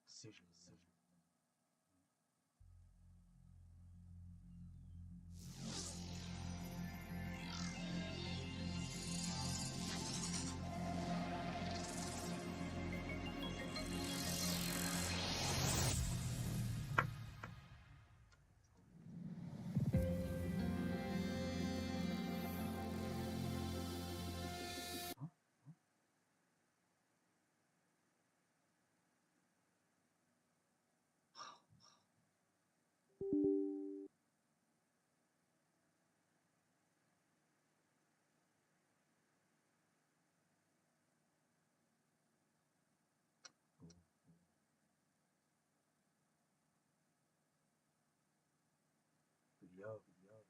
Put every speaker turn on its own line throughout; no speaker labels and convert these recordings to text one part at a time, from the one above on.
Decisions. Yo. Yes.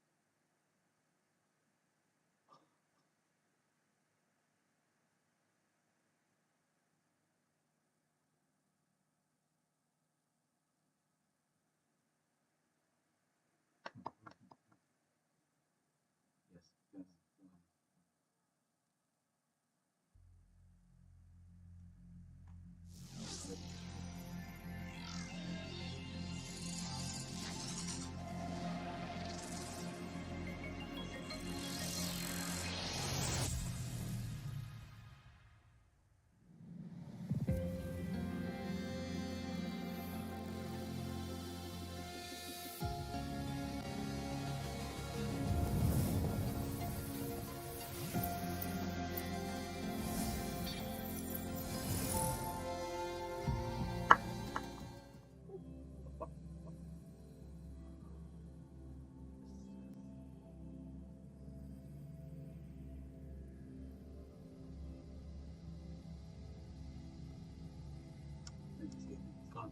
It's getting fun.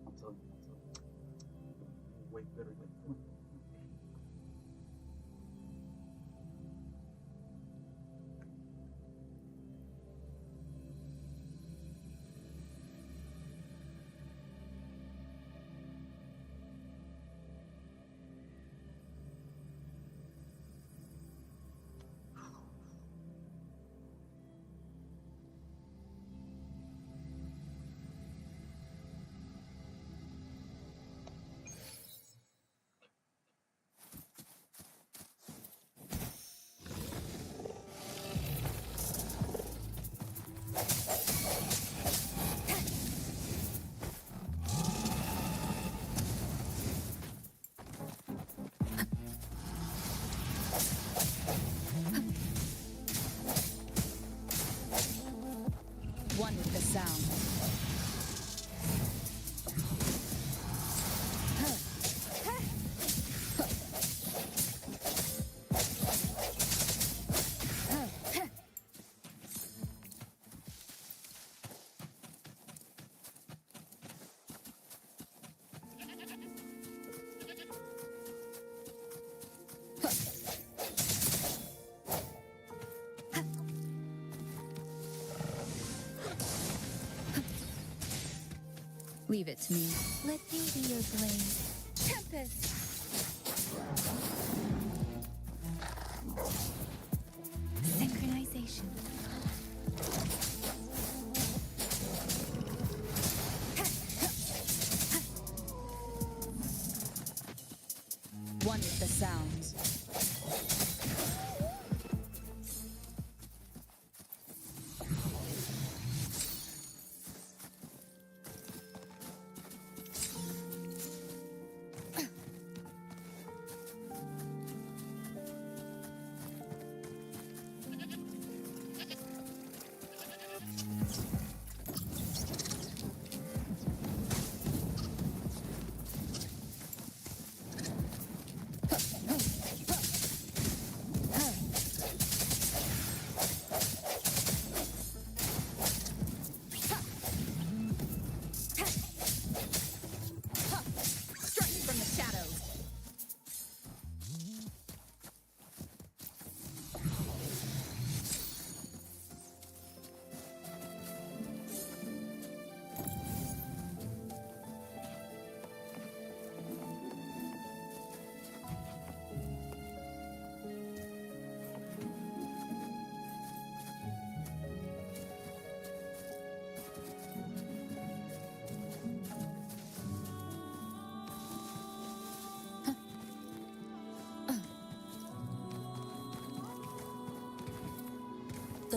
I'm telling you, way better than fun.
One with the sound. Leave it to me.
Let me be your blade. Tempest! Synchronization.
One with the sounds.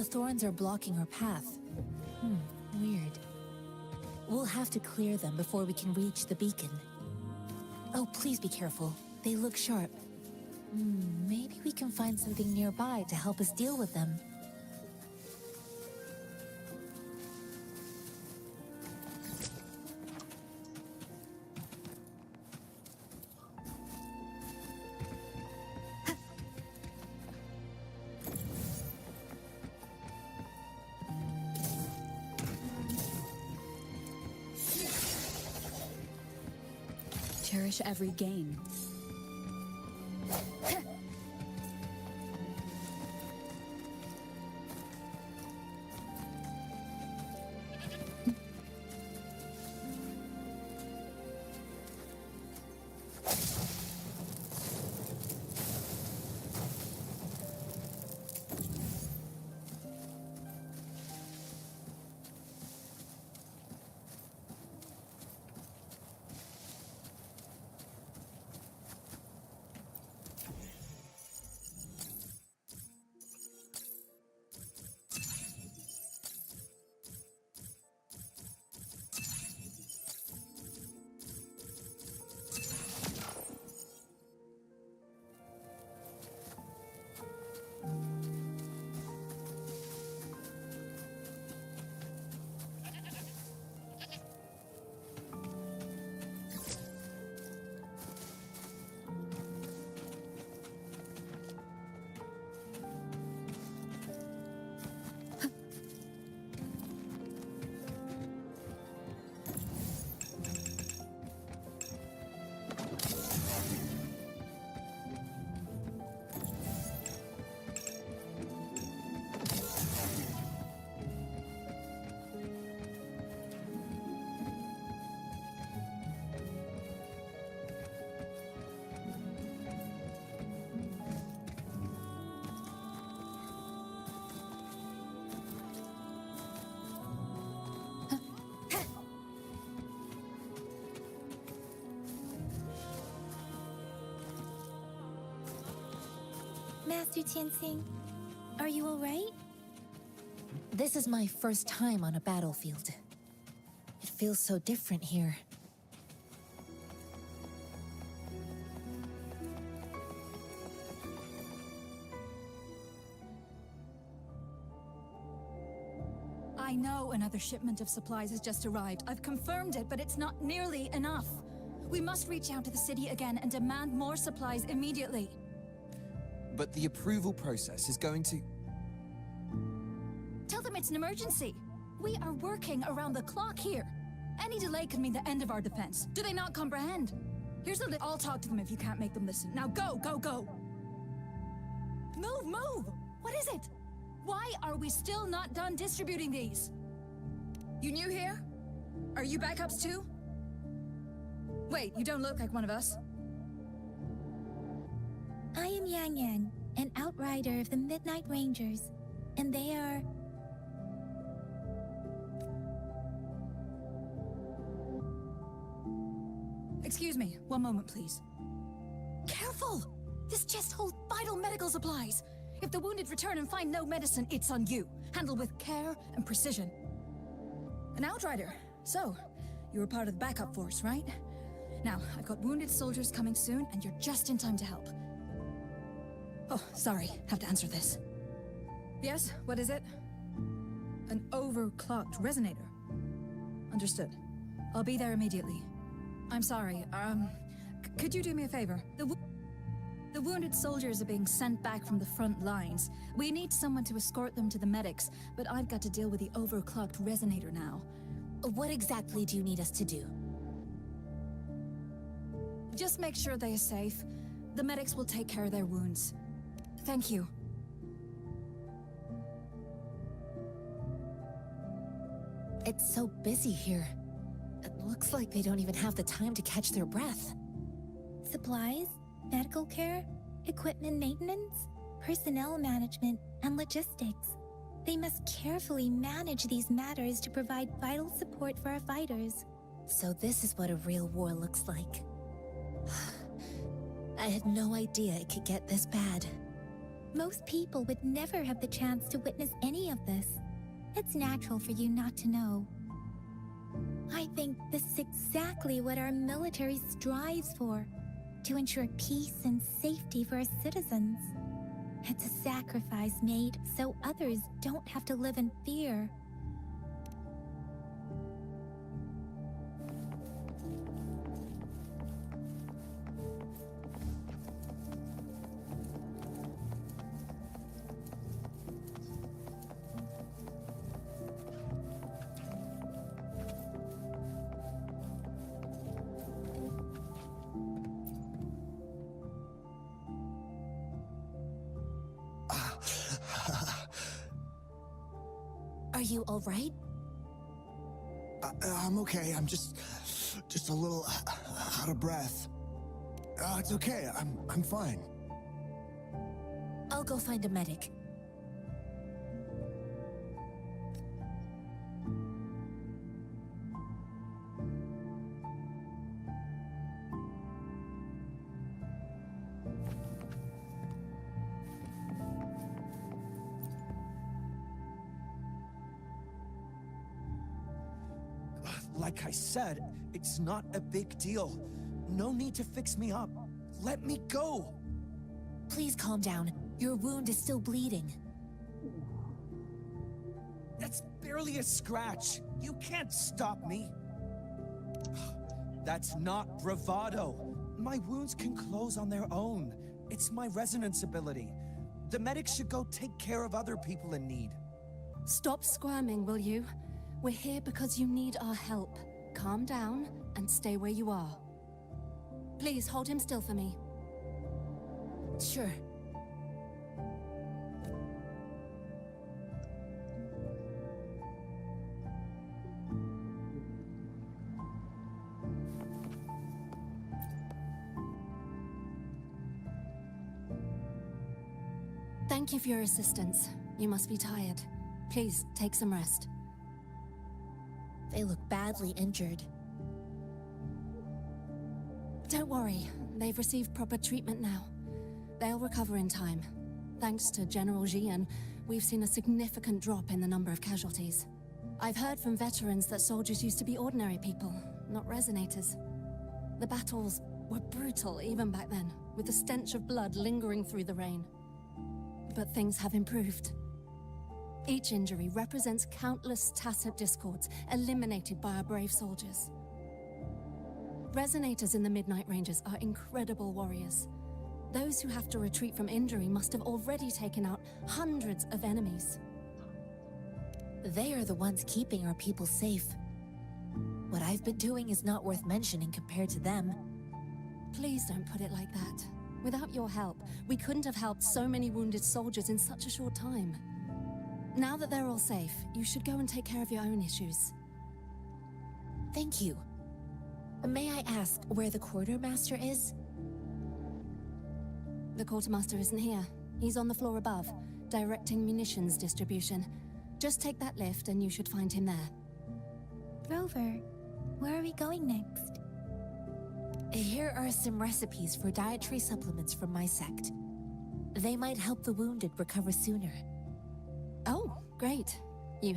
The thorns are blocking our path. Weird. We'll have to clear them before we can reach the beacon. Oh, please be careful. They look sharp. Maybe we can find something nearby to help us deal with them.
Cherish every gain.
Master Tianxing, are you alright?
This is my first time on a battlefield. It feels so different here.
I know another shipment of supplies has just arrived. I've confirmed it, but it's not nearly enough. We must reach out to the city again and demand more supplies immediately.
But the approval process is going to...
Tell them it's an emergency. We are working around the clock here. Any delay could mean the end of our defense. Do they not comprehend? Here's the I'll talk to them if you can't make them listen. Now go, go, go! Move, move! What is it? Why are we still not done distributing these? You new here? Are you backups too? Wait, you don't look like one of us.
I am Yang Yan, an outrider of the Midnight Rangers, and they are...
Excuse me, one moment please. Careful! This chest holds vital medical supplies. If the wounded return and find no medicine, it's on you. Handle with care and precision. An outrider. So, you were part of the backup force, right? Now, I've got wounded soldiers coming soon, and you're just in time to help. Oh, sorry, have to answer this. Yes, what is it? An overclocked resonator. Understood. I'll be there immediately. I'm sorry, could you do me a favor? The wounded soldiers are being sent back from the front lines. We need someone to escort them to the medics, but I've got to deal with the overclocked resonator now.
What exactly do you need us to do?
Just make sure they are safe. The medics will take care of their wounds. Thank you.
It's so busy here. It looks like they don't even have the time to catch their breath.
Supplies, medical care, equipment maintenance, personnel management, and logistics. They must carefully manage these matters to provide vital support for our fighters.
So this is what a real war looks like. I had no idea it could get this bad.
Most people would never have the chance to witness any of this. It's natural for you not to know. I think this is exactly what our military strives for, to ensure peace and safety for our citizens. It's a sacrifice made so others don't have to live in fear.
Are you all right?
I'm okay. I'm just a little out of breath. It's okay. I'm fine.
I'll go find a medic.
Like I said, it's not a big deal. No need to fix me up. Let me go.
Please calm down. Your wound is still bleeding.
That's barely a scratch. You can't stop me. That's not bravado. My wounds can close on their own. It's my resonance ability. The medics should go take care of other people in need.
Stop squirming, will you? We're here because you need our help. Calm down and stay where you are. Please hold him still for me.
Sure.
Thank you for your assistance. You must be tired. Please take some rest.
They look badly injured.
Don't worry, they've received proper treatment now. They'll recover in time. Thanks to General Jian, we've seen a significant drop in the number of casualties. I've heard from veterans that soldiers used to be ordinary people, not resonators. The battles were brutal even back then, with the stench of blood lingering through the rain. But things have improved. Each injury represents countless tacit discords eliminated by our brave soldiers. Resonators in the Midnight Rangers are incredible warriors. Those who have to retreat from injury must have already taken out hundreds of enemies.
They are the ones keeping our people safe. What I've been doing is not worth mentioning compared to them.
Please don't put it like that. Without your help, we couldn't have helped so many wounded soldiers in such a short time. Now that they're all safe, you should go and take care of your own issues.
Thank you. May I ask where the quartermaster is?
The quartermaster isn't here. He's on the floor above, directing munitions distribution. Just take that lift and you should find him there.
Rover, where are we going next?
Here are some recipes for dietary supplements from my sect. They might help the wounded recover sooner.
Oh, great. You...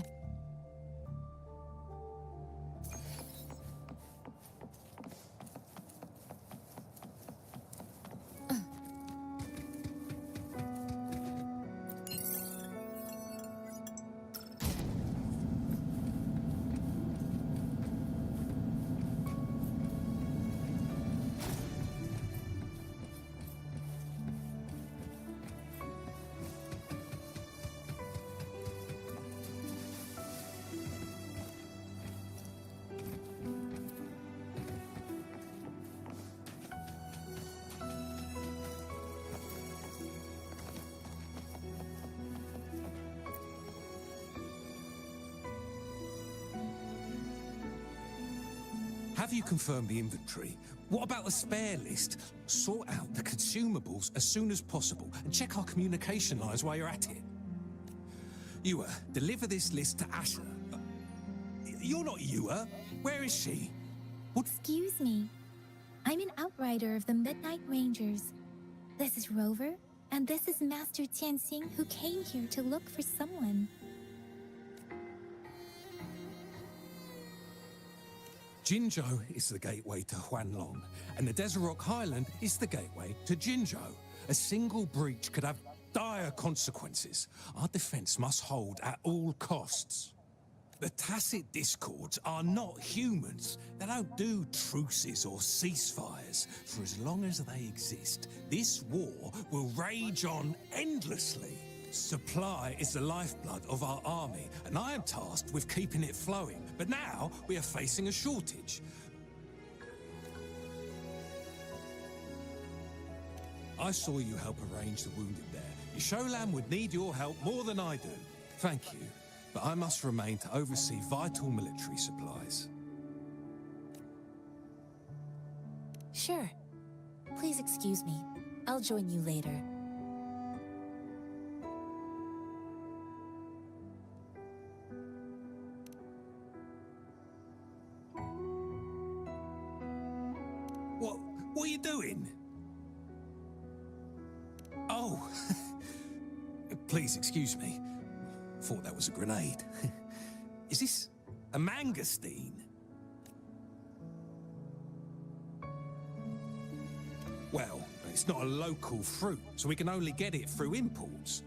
Have you confirmed the inventory? What about the spare list? Sort out the consumables as soon as possible and check our communication lines while you're at it. Yua, deliver this list to Asher. You're not Yua. Where is she?
Excuse me. I'm an outrider of the Midnight Rangers. This is Rover, And this is Master Tianxing who came here to look for someone.
Jinzhou is the gateway to Huanlong, and the Desert Rock Highland is the gateway to Jinzhou. A single breach could have dire consequences. Our defense must hold at all costs. The tacit discords are not humans. They don't do truces or ceasefires. For as long as they exist, this war will rage on endlessly. Supply is the lifeblood of our army, and I am tasked with keeping it flowing. But now we are facing a shortage. I saw you help arrange the wounded there. Yisholan would need your help more than I do. Thank you, but I must remain to oversee vital military supplies.
Sure. Please excuse me. I'll join you later.
What are you doing? Oh, please excuse me. Thought that was a grenade. Is this a mangosteen? Well, it's not a local fruit, so we can only get it through imports.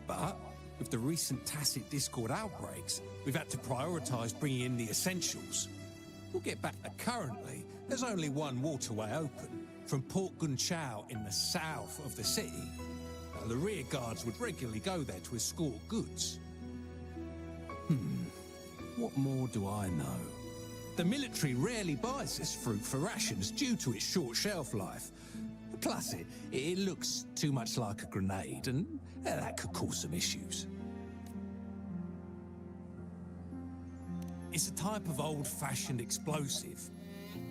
But with the recent tacit discord outbreaks, we've had to prioritize bringing in the essentials. We'll get back. Currently, there's only one waterway open, from Port Gunchao in the south of the city. The rear guards would regularly go there to escort goods. What more do I know? The military rarely buys this fruit for rations due to its short shelf life. Plus, it looks too much like a grenade, and that could cause some issues. It's a type of old-fashioned explosive.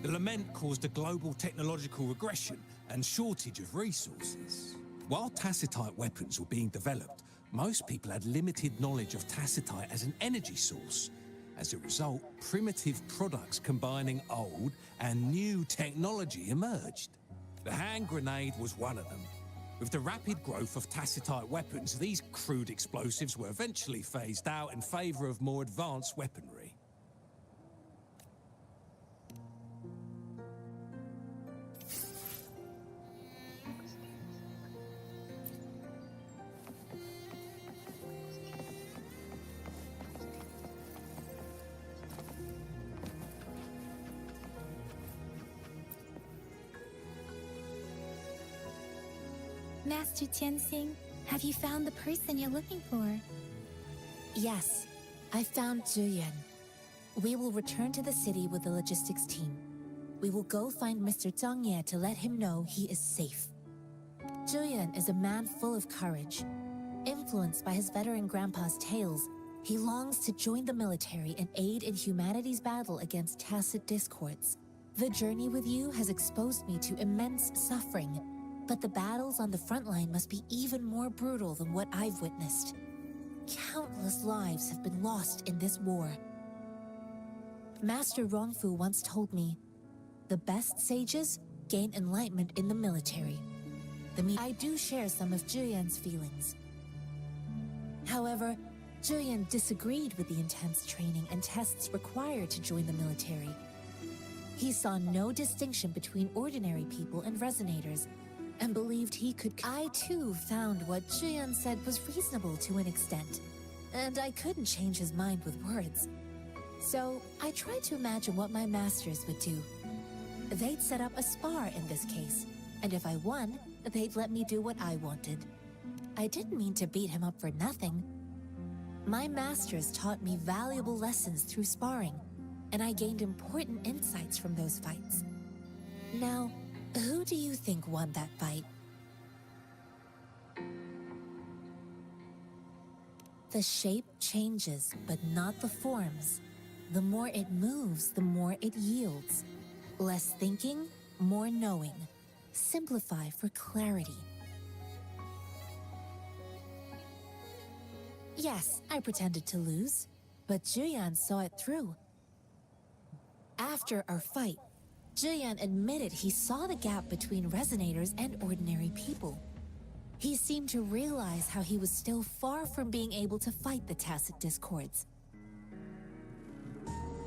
The lament caused a global technological regression and shortage of resources. While tacitite weapons were being developed, most people had limited knowledge of tacitite as an energy source. As a result, primitive products combining old and new technology emerged. The hand grenade was one of them. With the rapid growth of tacitite weapons, these crude explosives were eventually phased out in favor of more advanced weaponry.
Master Tianxing, have you found the person you're looking for?
Yes, I found Zhuyan. We will return to the city with the logistics team. We will go find Mr. Zhang Ye to let him know he is safe. Zhuyan is a man full of courage. Influenced by his veteran grandpa's tales, he longs to join the military and aid in humanity's battle against tacit discords. The journey with you has exposed me to immense suffering, but the battles on the front line must be even more brutal than what I've witnessed. Countless lives have been lost in this war. Master Rongfu once told me, the best sages gain enlightenment in the military. I do share some of Zhuyan's feelings. However, Zhuyan disagreed with the intense training and tests required to join the military. He saw no distinction between ordinary people and resonators, and believed he could. I too found what Zhuyan said was reasonable to an extent, and I couldn't change his mind with words. So I tried to imagine what my masters would do. They'd set up a spar in this case, and if I won, they'd let me do what I wanted. I didn't mean to beat him up for nothing. My masters taught me valuable lessons through sparring, and I gained important insights from those fights. Now, who do you think won that fight? The shape changes, but not the forms. The more it moves, the more it yields. Less thinking, more knowing. Simplify for clarity. Yes, I pretended to lose, but Zhuyan saw it through. After our fight, Zhuyan admitted he saw the gap between resonators and ordinary people. He seemed to realize how he was still far from being able to fight the tacit discords.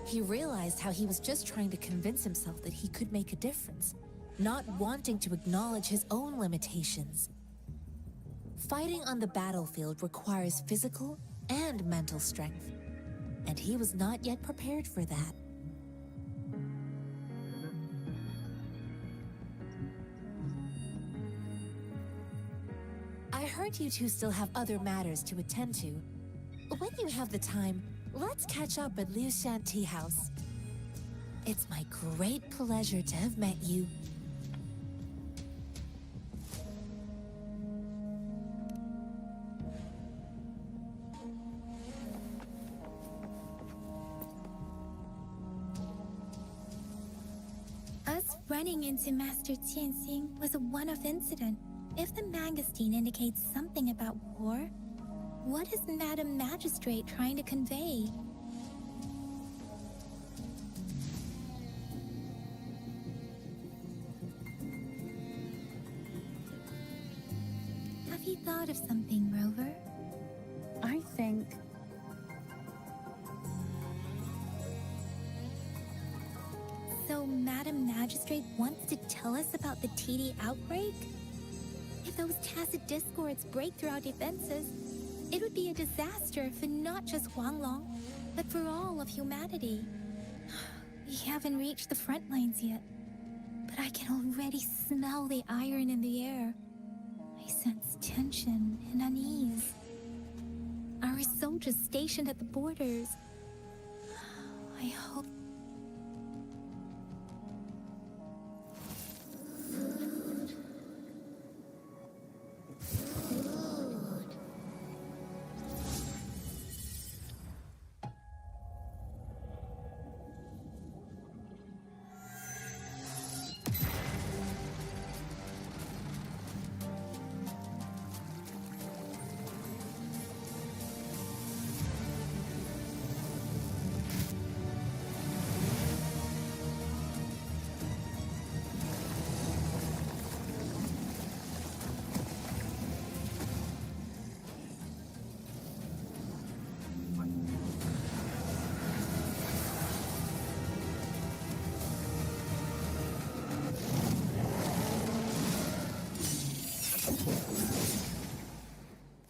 He realized how he was just trying to convince himself that he could make a difference, not wanting to acknowledge his own limitations. Fighting on the battlefield requires physical and mental strength, and he was not yet prepared for that. I heard you two still have other matters to attend to. When you have the time, let's catch up at Liu Shan Tea House. It's my great pleasure to have met you.
Us running into Master Tianxing was a one-off incident. If the Mangosteen indicates something about war, what is Madam Magistrate trying to convey? Have you thought of something, Rover?
I think
So Madam Magistrate wants to tell us about the TD outbreak? If those tacit discords break through our defenses, it would be a disaster for not just Huanglong, but for all of humanity. We haven't reached the front lines yet, but I can already smell the iron in the air. I sense tension and unease. Our soldiers stationed at the borders. I hope.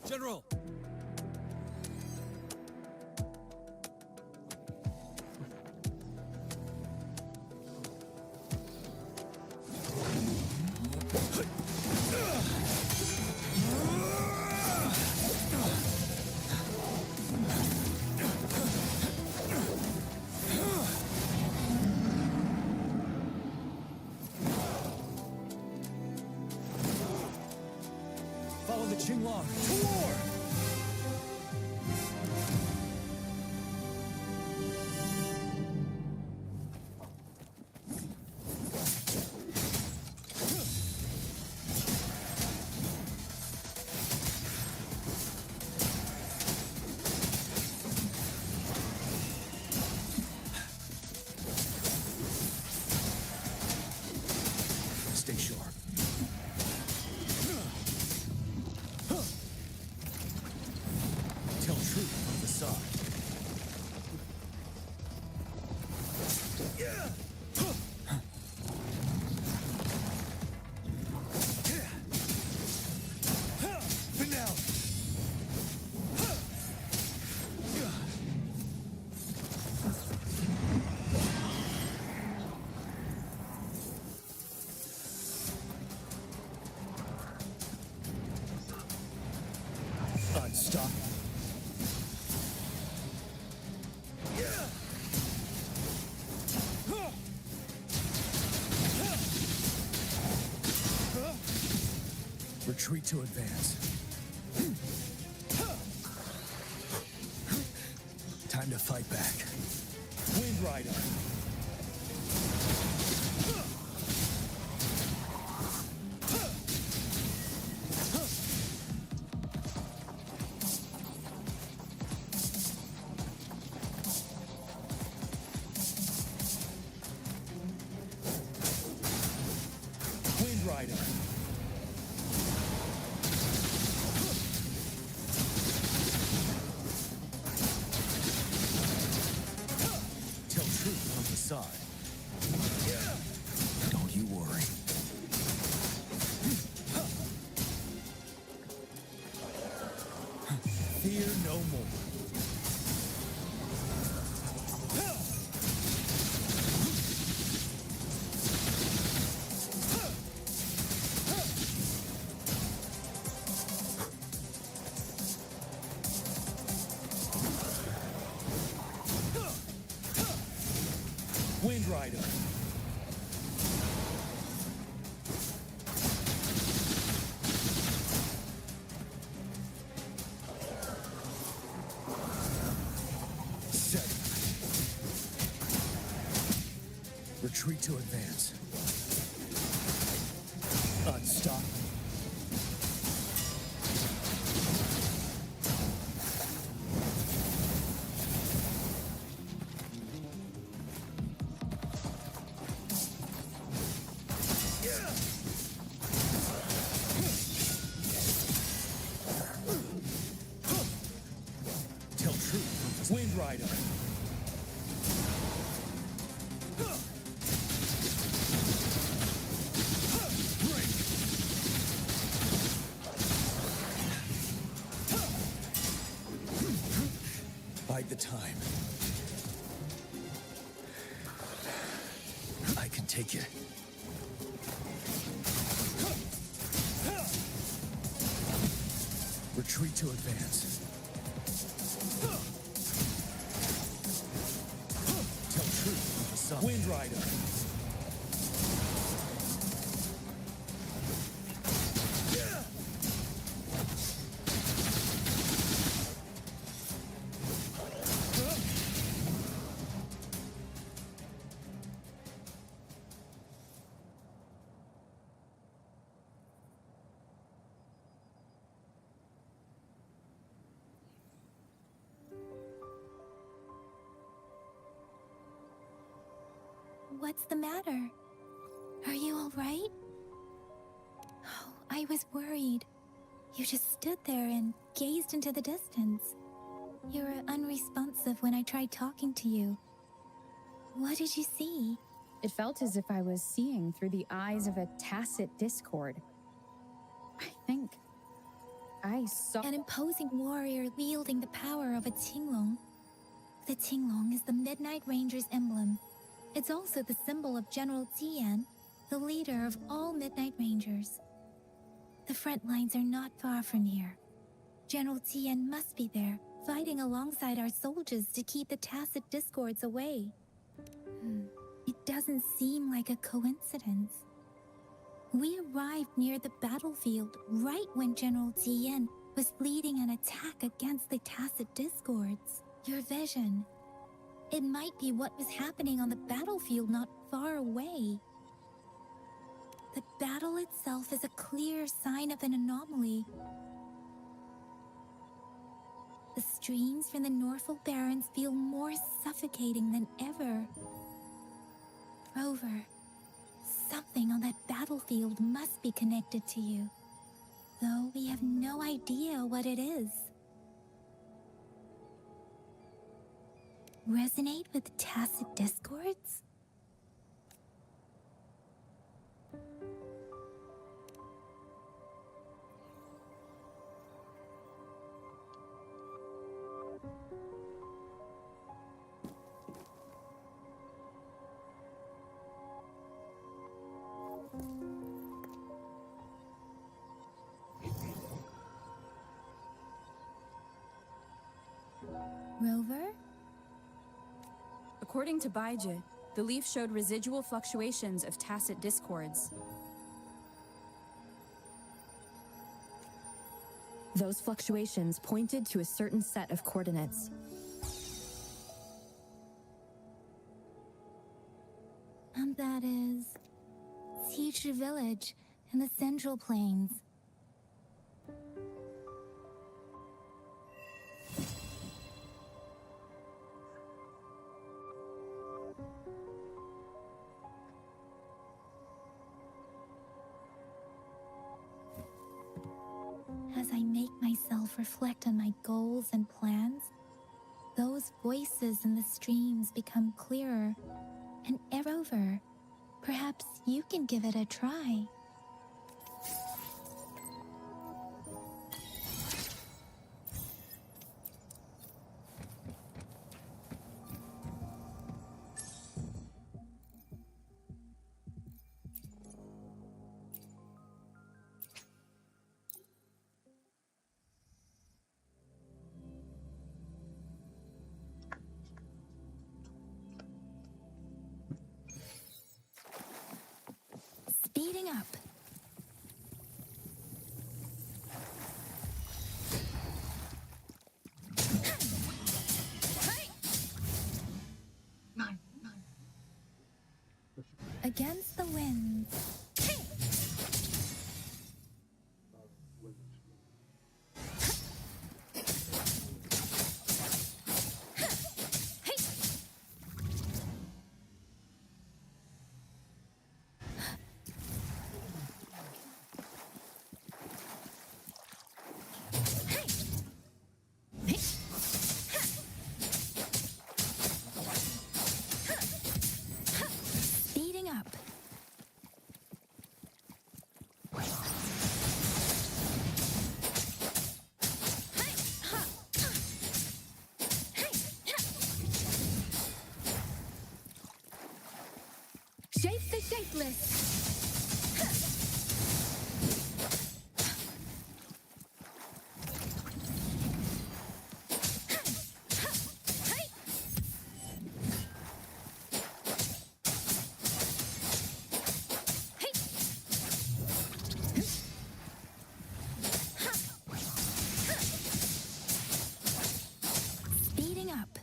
General!
Follow the Qinglong to war! Stay sharp. Tell truth from the side. Finale. Unstoppable. Retreat to advance. Time to fight back. Wind Rider. Wind Rider. Fear no more. Wind Rider. Retreat to advance. Unstop. Tell truth. Wind Rider. Bide the time. I can take it. Retreat to advance. Tell truth with the sun. Wind Rider.
What's the matter? Are you all right? Oh, I was worried. You just stood there and gazed into the distance. You were unresponsive when I tried talking to you. What did you see?
It felt as if I was seeing through the eyes of a tacit discord. I think I saw
An imposing warrior wielding the power of a Tinglong. The Tinglong is the Midnight Ranger's emblem. It's also the symbol of General Tian, the leader of all Midnight Rangers. The front lines are not far from here. General Tian must be there, fighting alongside our soldiers to keep the tacit discords away. It doesn't seem like a coincidence. We arrived near the battlefield right when General Tian was leading an attack against the tacit discords. Your vision. It might be what was happening on the battlefield not far away. The battle itself is a clear sign of an anomaly. The streams from the Norfolk Barrens feel more suffocating than ever. Rover, something on that battlefield must be connected to you, though we have no idea what it is. Resonate with tacit discords? Rover?
According to Baiji, the leaf showed residual fluctuations of tacit discords. Those fluctuations pointed to a certain set of coordinates.
And that is Teacher Village in the Central Plains. As I make myself reflect on my goals and plans, those voices in the streams become clearer and ever. Perhaps you can give it a try. Speeding up. Against the wind. Speeding up. Shape the shapeless. Speeding up.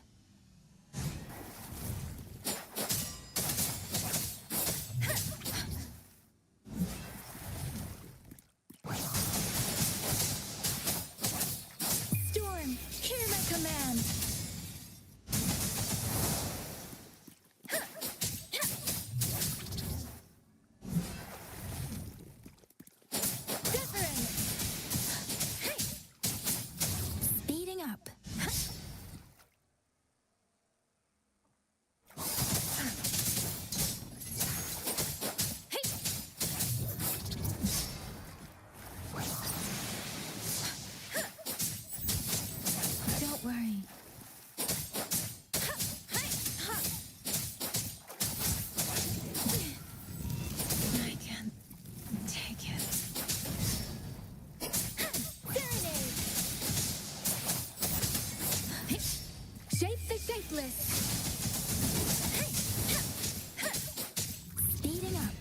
Storm, hear my command. Wuthering. Speeding up. Don't worry. I can't take it. Serenade. Shape the shapeless. Speeding up.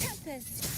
Tempest.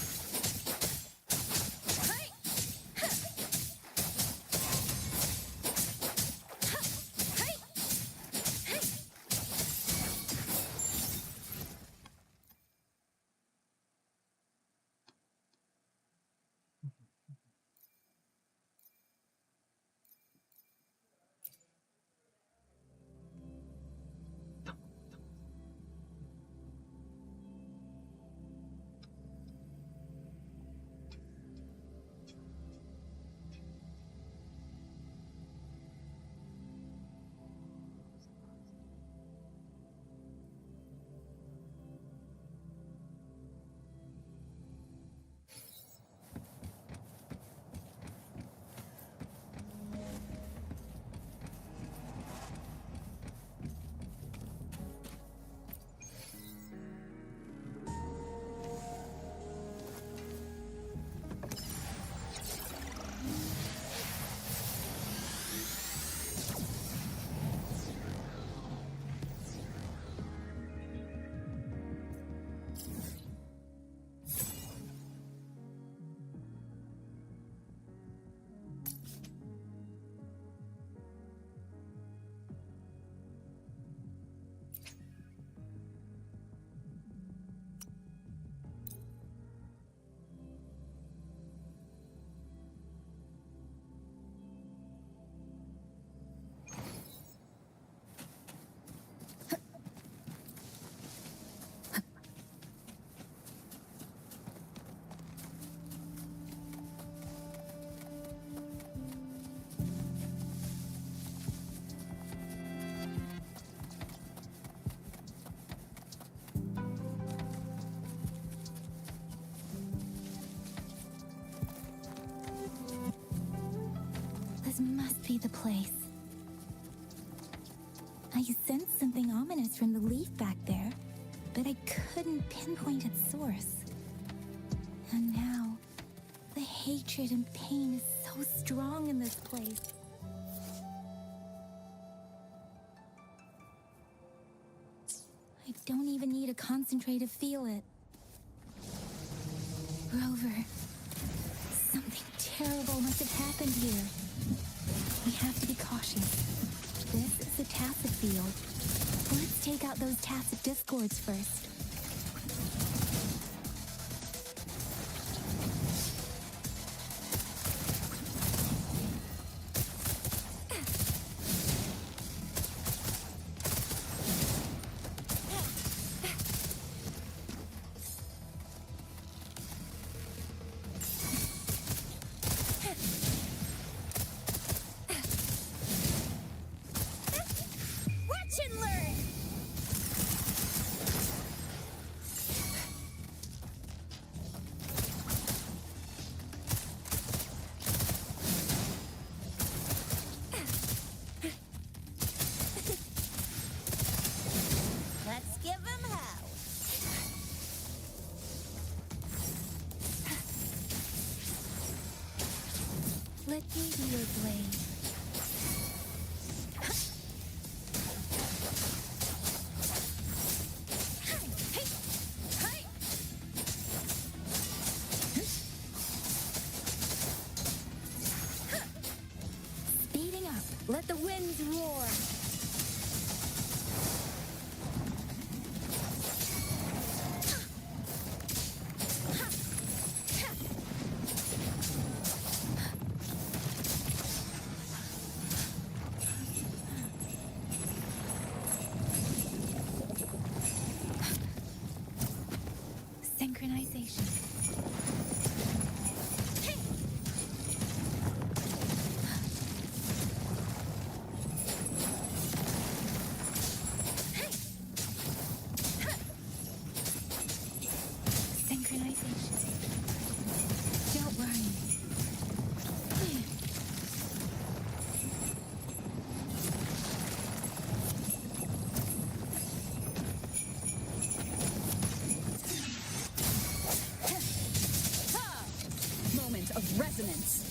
This must be the place. I sense something ominous from the leaves. but I couldn't pinpoint its source. And now, the hatred and pain is so strong in this place. I don't even need to concentrate to feel it. Rover, something terrible must have happened here. We have to be cautious. This is a tacit field. Let's take out those tacit discords first.
Watch and learn! Let's give him hell.
Let me be your blade. Speeding up. Let the winds roar. Synchronization. Synchronization. Don't worry.
Moment of resonance.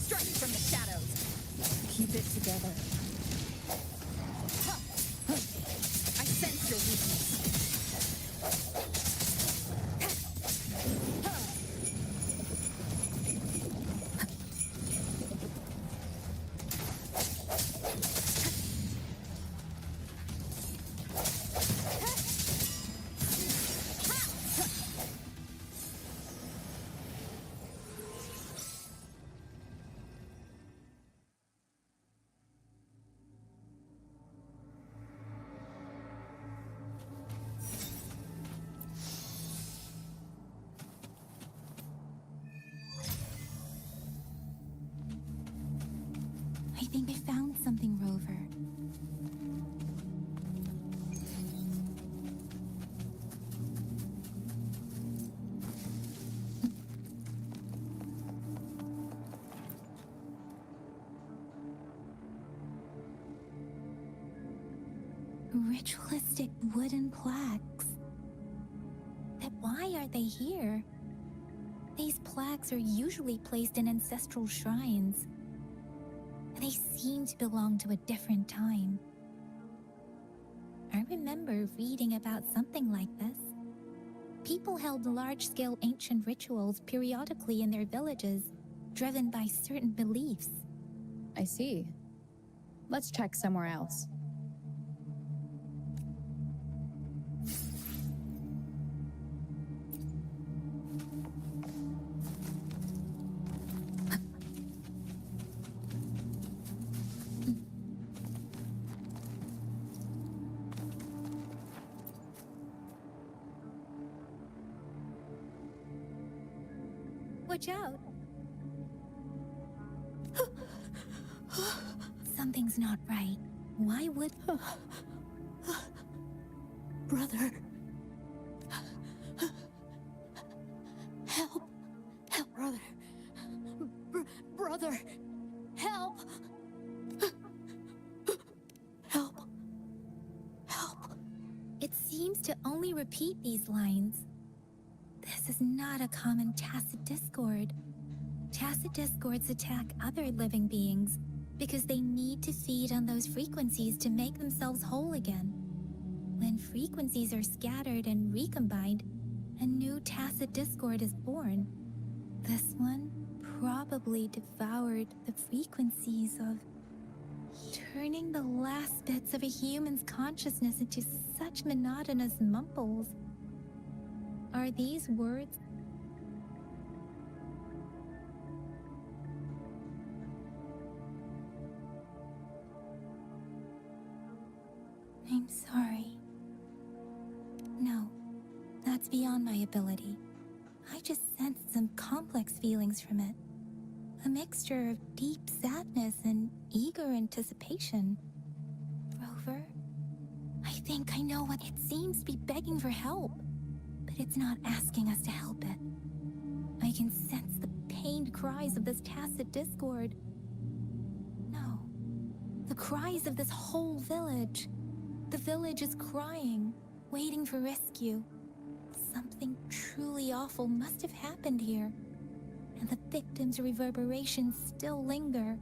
Strike from the shadows. Keep it together. I sense your weakness.
I think I found something, Rover. Ritualistic wooden plaques. But why are they here? These plaques are usually placed in ancestral shrines. They seem to belong to a different time. I remember reading about something like this. People held large-scale ancient rituals periodically in their villages, driven by certain beliefs.
I see. Let's check somewhere else.
Watch out. Something's not right. Why would...
Brother. Help. Help, brother. Brother. Help. Help. Help.
It seems to only repeat these lines. This is not a common tacit discord. Tacit discords attack other living beings because they need to feed on those frequencies to make themselves whole again. When frequencies are scattered and recombined, a new tacit discord is born. This one probably devoured the frequencies of turning the last bits of a human's consciousness into such monotonous mumbles. Are these words? I'm sorry. No, that's beyond my ability. I just sensed some complex feelings from it. A mixture of deep sadness and eager anticipation. Rover, I think I know what it seems to be begging for help, but it's not asking us to help it. I can sense the pained cries of this tacit discord. No, the cries of this whole village. The village is crying, waiting for rescue. Something truly awful must have happened here, and the victims' reverberations still linger.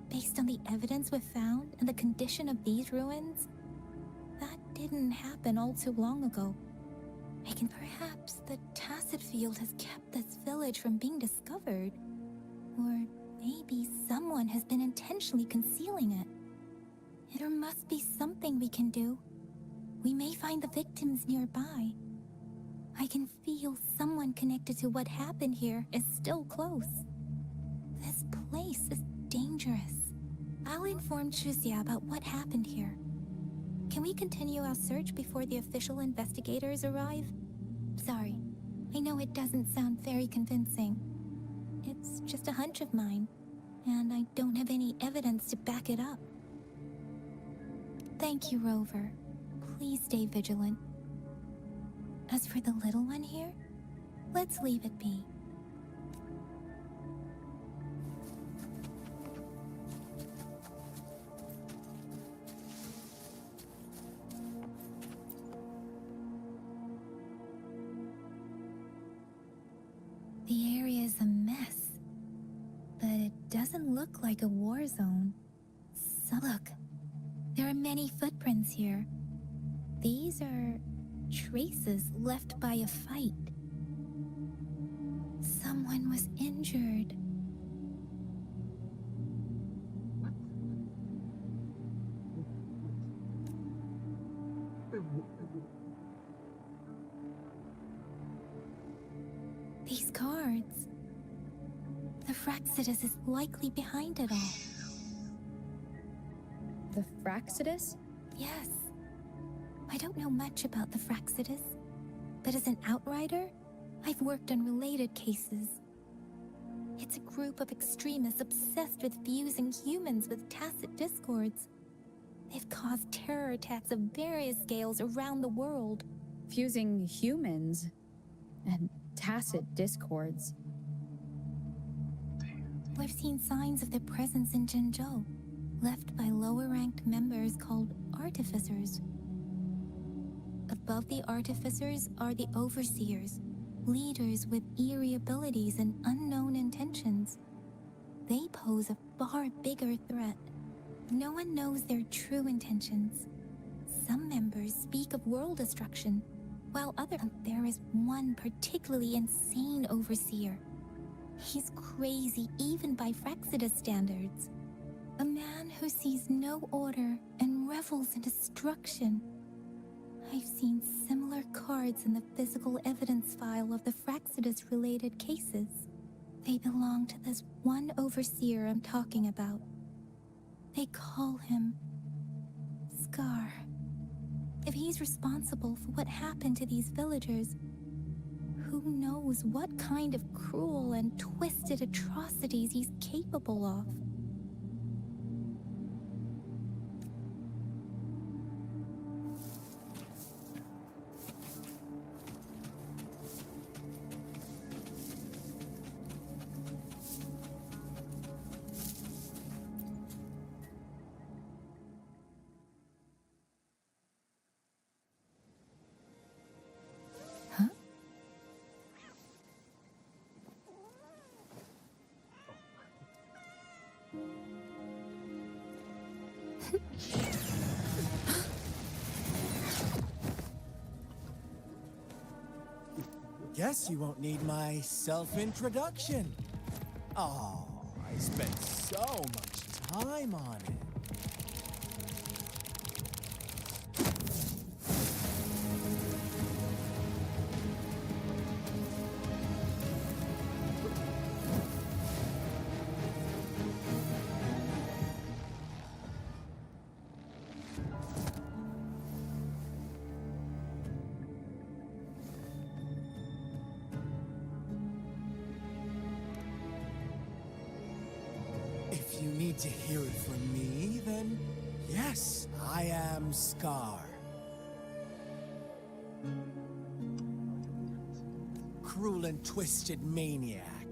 Based on the evidence we've found and the condition of these ruins, that didn't happen all too long ago. Perhaps the tacit field has kept this village from being discovered, or maybe someone has been intentionally concealing it. There must be something we can do. We may find the victims nearby. I can feel someone connected to what happened here is still close. This place is dangerous. I'll inform Chuzia about what happened here. Can we continue our search before the official investigators arrive? Sorry, I know it doesn't sound very convincing. It's just a hunch of mine, and I don't have any evidence to back it up. Thank you, Rover. Please stay vigilant. As for the little one here, let's leave it be. The area is a mess, but it doesn't look like a war zone. So look, there are many footprints here. These are traces left by a fight. Someone was injured.
What?
These cards. The Fraxidus is likely behind it all.
The Fraxidus?
Yes. I don't know much about the Fraxidus, but as an outrider, I've worked on related cases. It's a group of extremists obsessed with fusing humans with tacit discords. They've caused terror attacks of various scales around the world.
Fusing humans and tacit discords.
We've seen signs of their presence in Jinzhou, left by lower-ranked members called artificers. Above the artificers are the overseers, leaders with eerie abilities and unknown intentions. They pose a far bigger threat. No one knows their true intentions. Some members speak of world destruction, while there is one particularly insane overseer. He's crazy even by Fraxidus standards. A man who sees no order and revels in destruction. I've seen similar cards in the physical evidence file of the Fraxidus-related cases. They belong to this one overseer I'm talking about. They call him Scar. If he's responsible for what happened to these villagers, who Who knows what kind of cruel and twisted atrocities he's capable of?
Guess you won't need my self-introduction. Oh, I spent so much time on it. If you need to hear it from me, then yes, I am Scar. Cruel and twisted maniac.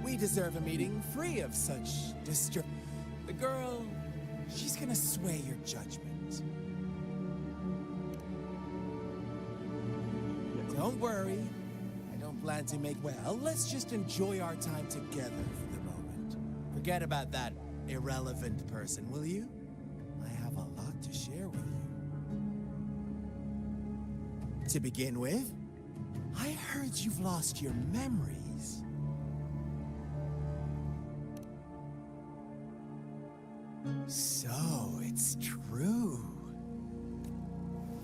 We deserve a meeting free of such The girl, she's gonna sway your judgment. Don't worry. I don't plan to make well. Let's just enjoy our time together for the moment. Forget about that irrelevant person, will you? I have a lot to share with you. To begin with, I heard you've lost your memories. So, it's true.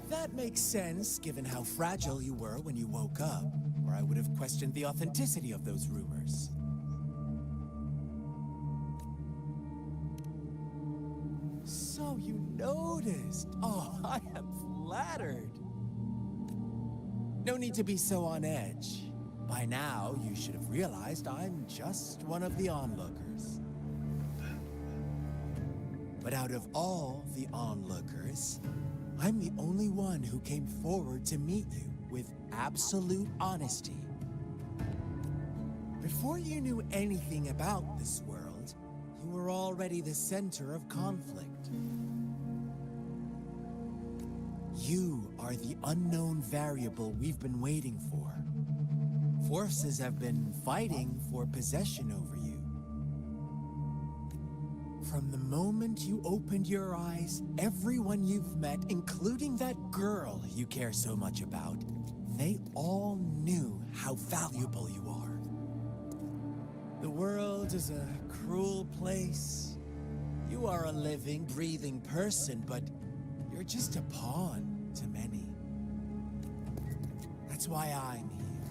That makes sense, given how fragile you were when you woke up, or I would have questioned the authenticity of those rumors. So you noticed. Oh, I am flattered. No need to be so on edge. By now, you should have realized I'm just one of the onlookers. But out of all the onlookers, I'm the only one who came forward to meet you with absolute honesty. Before you knew anything about this world, you were already the center of conflict. You are the unknown variable we've been waiting for. Forces have been fighting for possession over you. From the moment you opened your eyes, everyone you've met, including that girl you care so much about, they all knew how valuable you are. The world is a cruel place. You are a living, breathing person, but you're just a pawn to many. That's why I'm here,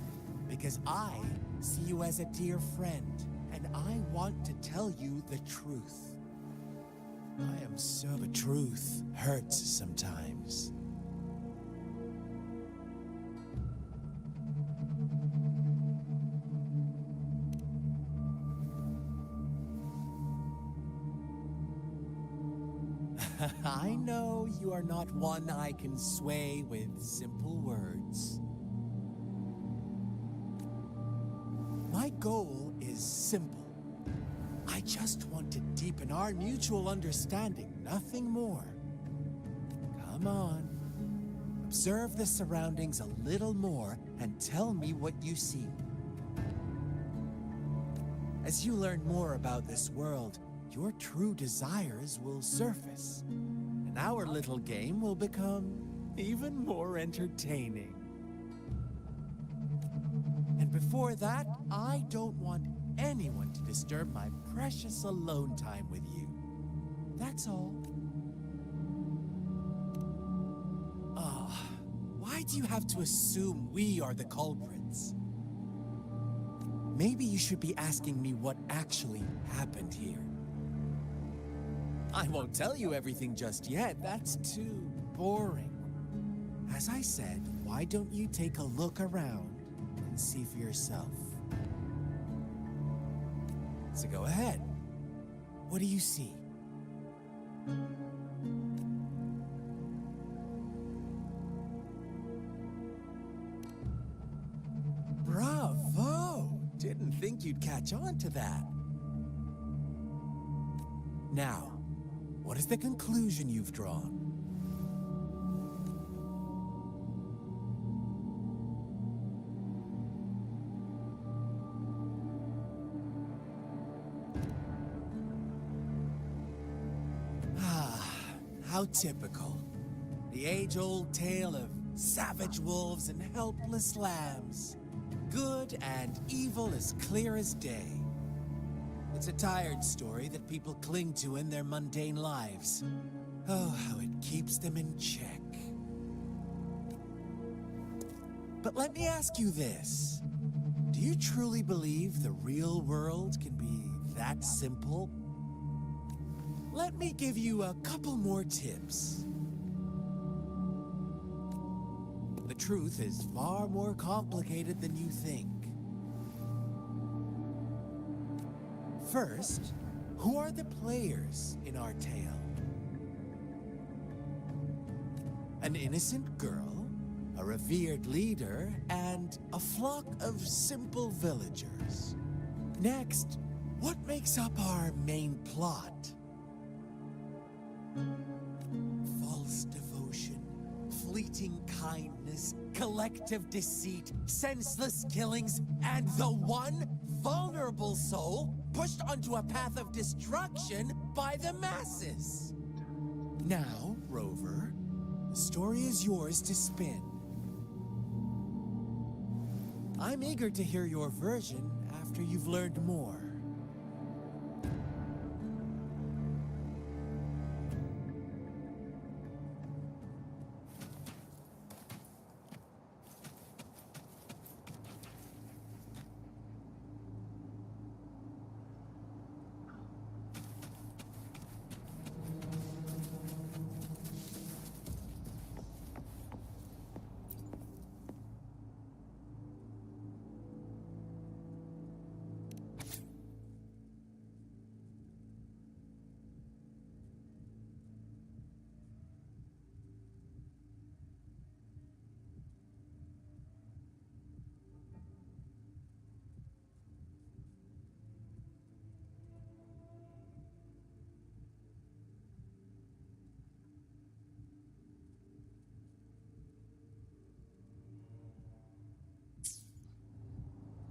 because I see you as a dear friend, and I want to tell you the truth. I am so the truth hurts sometimes. I know you are not one I can sway with simple words. My goal is simple. I just want to deepen our mutual understanding, nothing more. Come on. Observe the surroundings a little more and tell me what you see. As you learn more about this world, your true desires will surface, and our little game will become even more entertaining. And before that, I don't want anyone to disturb my precious alone time with you. That's all. Why do you have to assume we are the culprits? Maybe you should be asking me what actually happened here. I won't tell you everything just yet, that's too boring. As I said, why don't you take a look around and see for yourself? So go ahead. What do you see? Bravo! Didn't think you'd catch on to that. Now, what is the conclusion you've drawn? How typical. The age-old tale of savage wolves and helpless lambs. Good and evil as clear as day. It's a tired story that people cling to in their mundane lives. Oh, how it keeps them in check. But let me ask you this. Do you truly believe the real world can be that simple? Let me give you a couple more tips. The truth is far more complicated than you think. First, who are the players in our tale? An innocent girl, a revered leader, and a flock of simple villagers. Next, what makes up our main plot? False devotion, fleeting kindness, collective deceit, senseless killings, and the one vulnerable soul pushed onto a path of destruction by the masses. Now, Rover, the story is yours to spin. I'm eager to hear your version after you've learned more.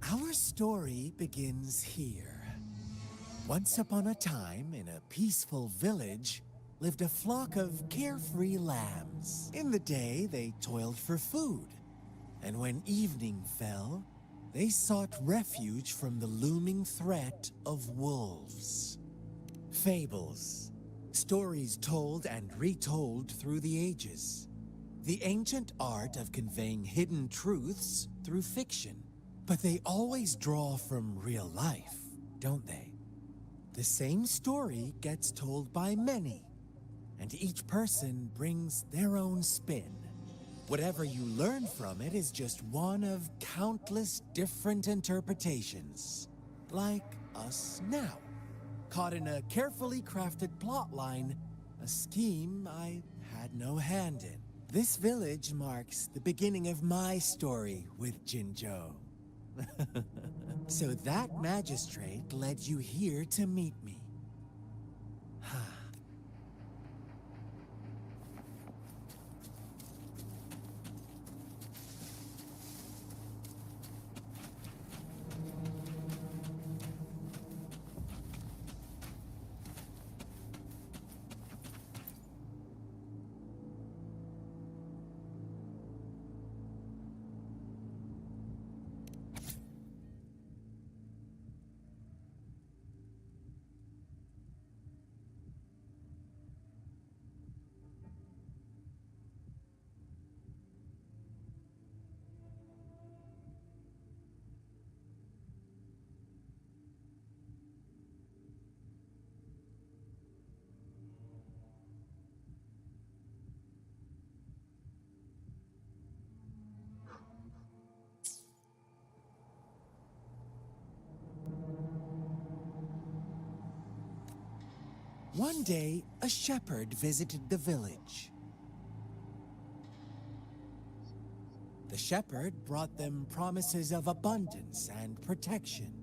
Our story begins here. Once upon a time, in a peaceful village, lived a flock of carefree lambs. In the day, they toiled for food, and when evening fell, they sought refuge from the looming threat of wolves. Fables, stories told and retold through the ages. The ancient art of conveying hidden truths through fiction. But they always draw from real life, don't they? The same story gets told by many, and each person brings their own spin. Whatever you learn from it is just one of countless different interpretations. Like us now, caught in a carefully crafted plotline, a scheme I had no hand in. This village marks the beginning of my story with Jinzhou. So that magistrate led you here to meet me. One day, a shepherd visited the village. The shepherd brought them promises of abundance and protection.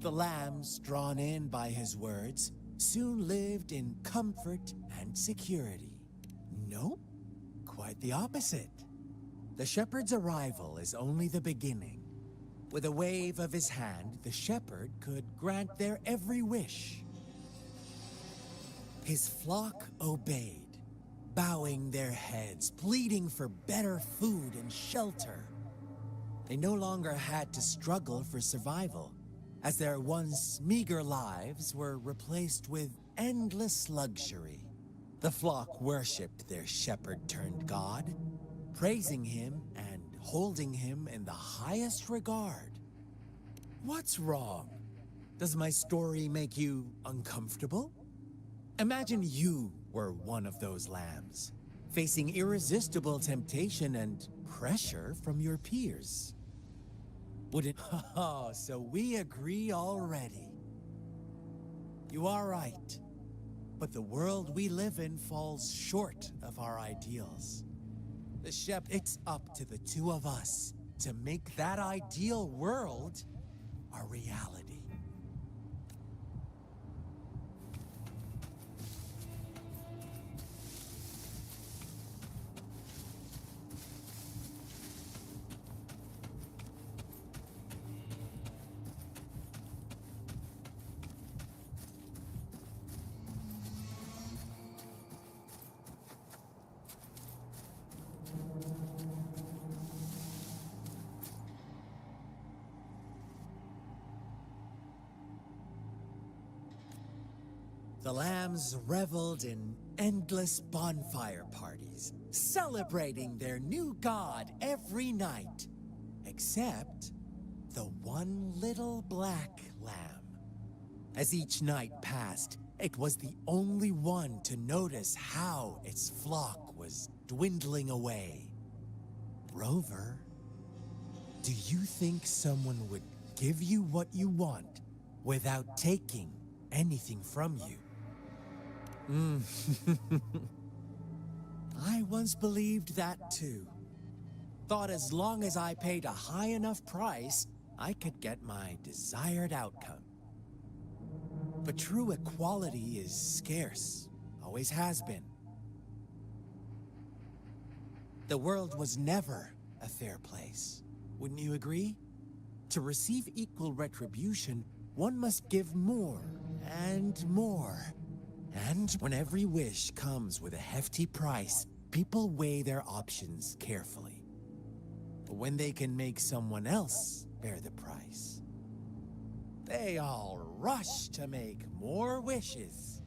The lambs, drawn in by his words, soon lived in comfort and security. Nope, quite the opposite. The shepherd's arrival is only the beginning. With a wave of his hand, the shepherd could grant their every wish. His flock obeyed, bowing their heads, pleading for better food and shelter. They no longer had to struggle for survival, as their once meager lives were replaced with endless luxury. The flock worshipped their shepherd-turned-god, praising him and holding him in the highest regard. What's wrong? Does my story make you uncomfortable? Imagine you were one of those lambs, facing irresistible temptation and pressure from your peers. Would it? Oh, so we agree already. You are right, but the world we live in falls short of our ideals. It's up to the two of us to make that ideal world a reality. The lambs reveled in endless bonfire parties, celebrating their new god every night, except the one little black lamb. As each night passed, it was the only one to notice how its flock was dwindling away. Rover, do you think someone would give you what you want without taking anything from you? I once believed that too. Thought as long as I paid a high enough price, I could get my desired outcome. But true equality is scarce, always has been. The world was never a fair place, wouldn't you agree? To receive equal retribution, one must give more and more. And when every wish comes with a hefty price, people weigh their options carefully. But when they can make someone else bear the price, they all rush to make more wishes.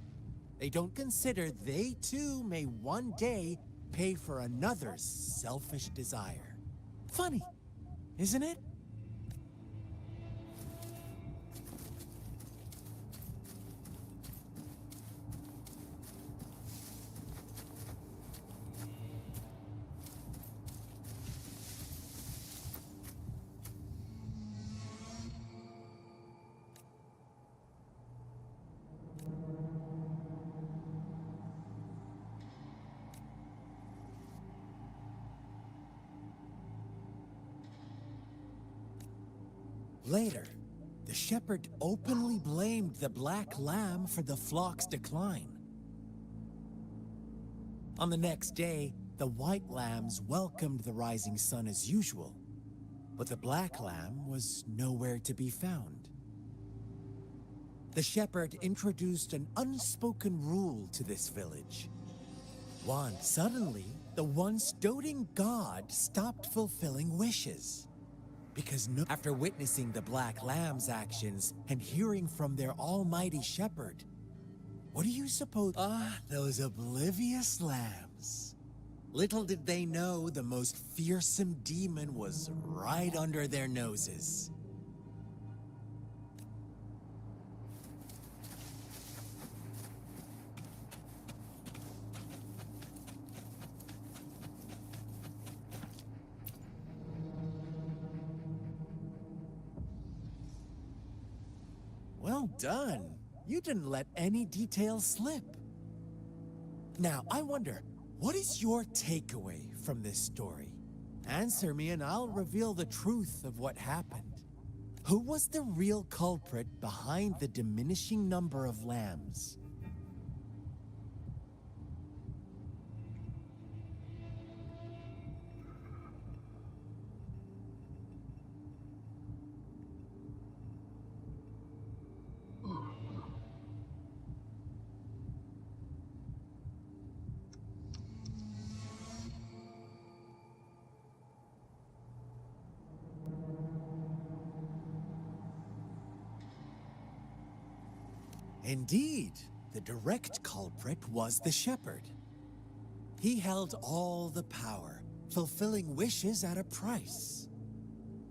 They don't consider they too may one day pay for another's selfish desire. Funny, isn't it? Later, the shepherd openly blamed the black lamb for the flock's decline. On the next day, the white lambs welcomed the rising sun as usual, but the black lamb was nowhere to be found. The shepherd introduced an unspoken rule to this village. Suddenly, the once doting god stopped fulfilling wishes. Because after witnessing the Black Lamb's actions and hearing from their almighty shepherd, what do you suppose? Those oblivious lambs. Little did they know the most fearsome demon was right under their noses. Well done. You didn't let any details slip. Now, I wonder, what is your takeaway from this story? Answer me and I'll reveal the truth of what happened. Who was the real culprit behind the diminishing number of lambs? Indeed, the direct culprit was the shepherd. He held all the power, fulfilling wishes at a price.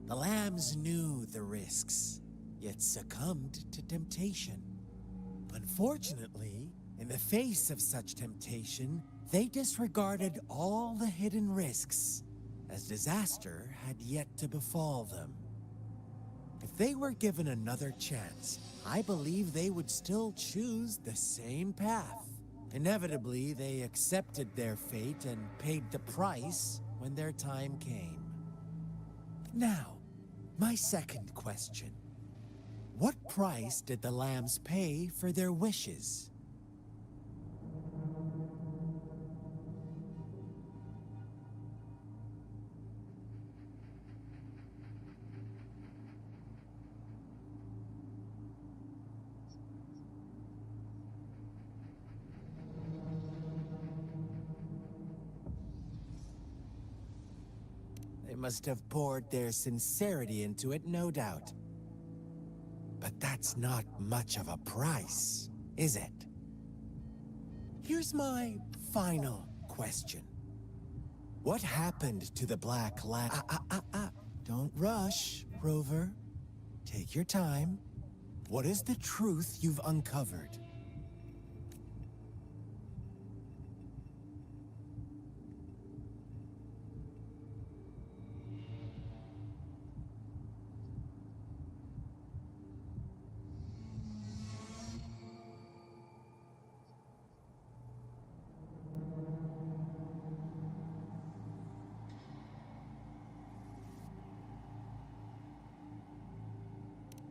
The lambs knew the risks, yet succumbed to temptation. Unfortunately, in the face of such temptation, they disregarded all the hidden risks, as disaster had yet to befall them. If they were given another chance, I believe they would still choose the same path. Inevitably, they accepted their fate and paid the price when their time came. Now, my second question. What price did the lambs pay for their wishes? They must have poured their sincerity into it, no doubt. But that's not much of a price, is it? Here's my final question. What happened to the black lamb? Don't rush, Rover. Take your time. What is the truth you've uncovered?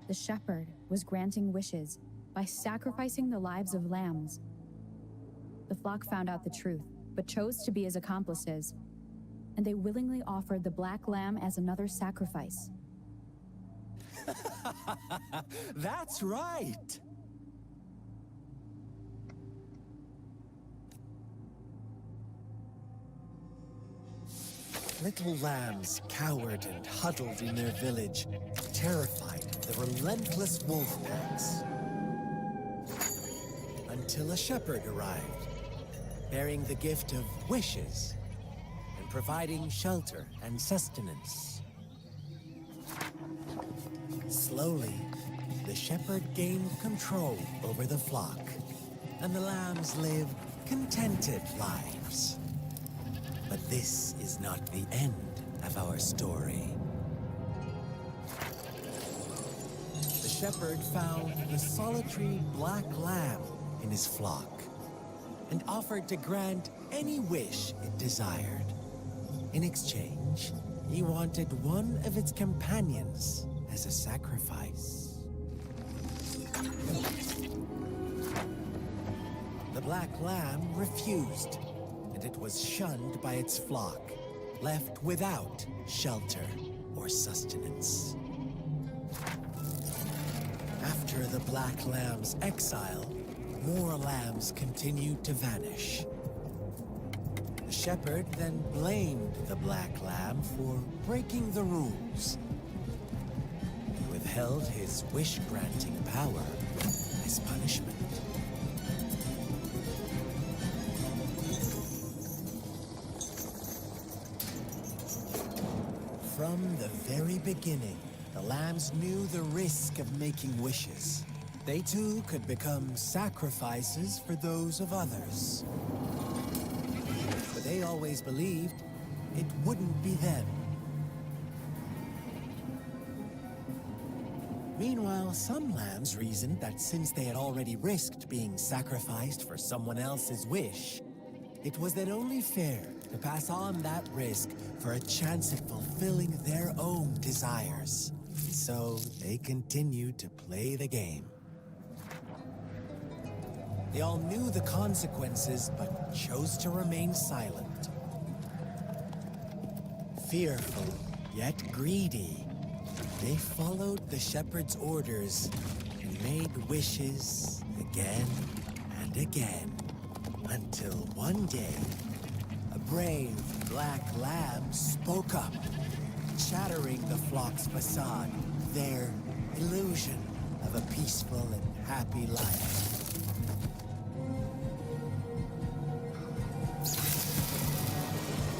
The shepherd was granting wishes by sacrificing the lives of lambs. The flock found out the truth, but chose to be his accomplices, and they willingly offered the black lamb as another sacrifice.
That's right! Little lambs cowered and huddled in their village, terrified of the relentless wolf packs. Until a shepherd arrived, bearing the gift of wishes and providing shelter and sustenance. Slowly, the shepherd gained control over the flock, and the lambs lived contented lives. But this is not the end of our story. The shepherd found the solitary black lamb in his flock and offered to grant any wish it desired. In exchange, he wanted one of its companions as a sacrifice. The black lamb refused, and it was shunned by its flock, left without shelter or sustenance. After the black lamb's exile, more lambs continued to vanish. The shepherd then blamed the black lamb for breaking the rules. He withheld his wish-granting power as punishment. From the very beginning, the lambs knew the risk of making wishes. They too could become sacrifices for those of others. But they always believed it wouldn't be them. Meanwhile, some lambs reasoned that since they had already risked being sacrificed for someone else's wish, it was then only fair to pass on that risk for a chance at fulfilling their own desires. So they continued to play the game. They all knew the consequences, but chose to remain silent. Fearful, yet greedy, they followed the shepherd's orders and made wishes again and again, until one day, a brave black lamb spoke up, shattering the flock's facade, their illusion of a peaceful and happy life.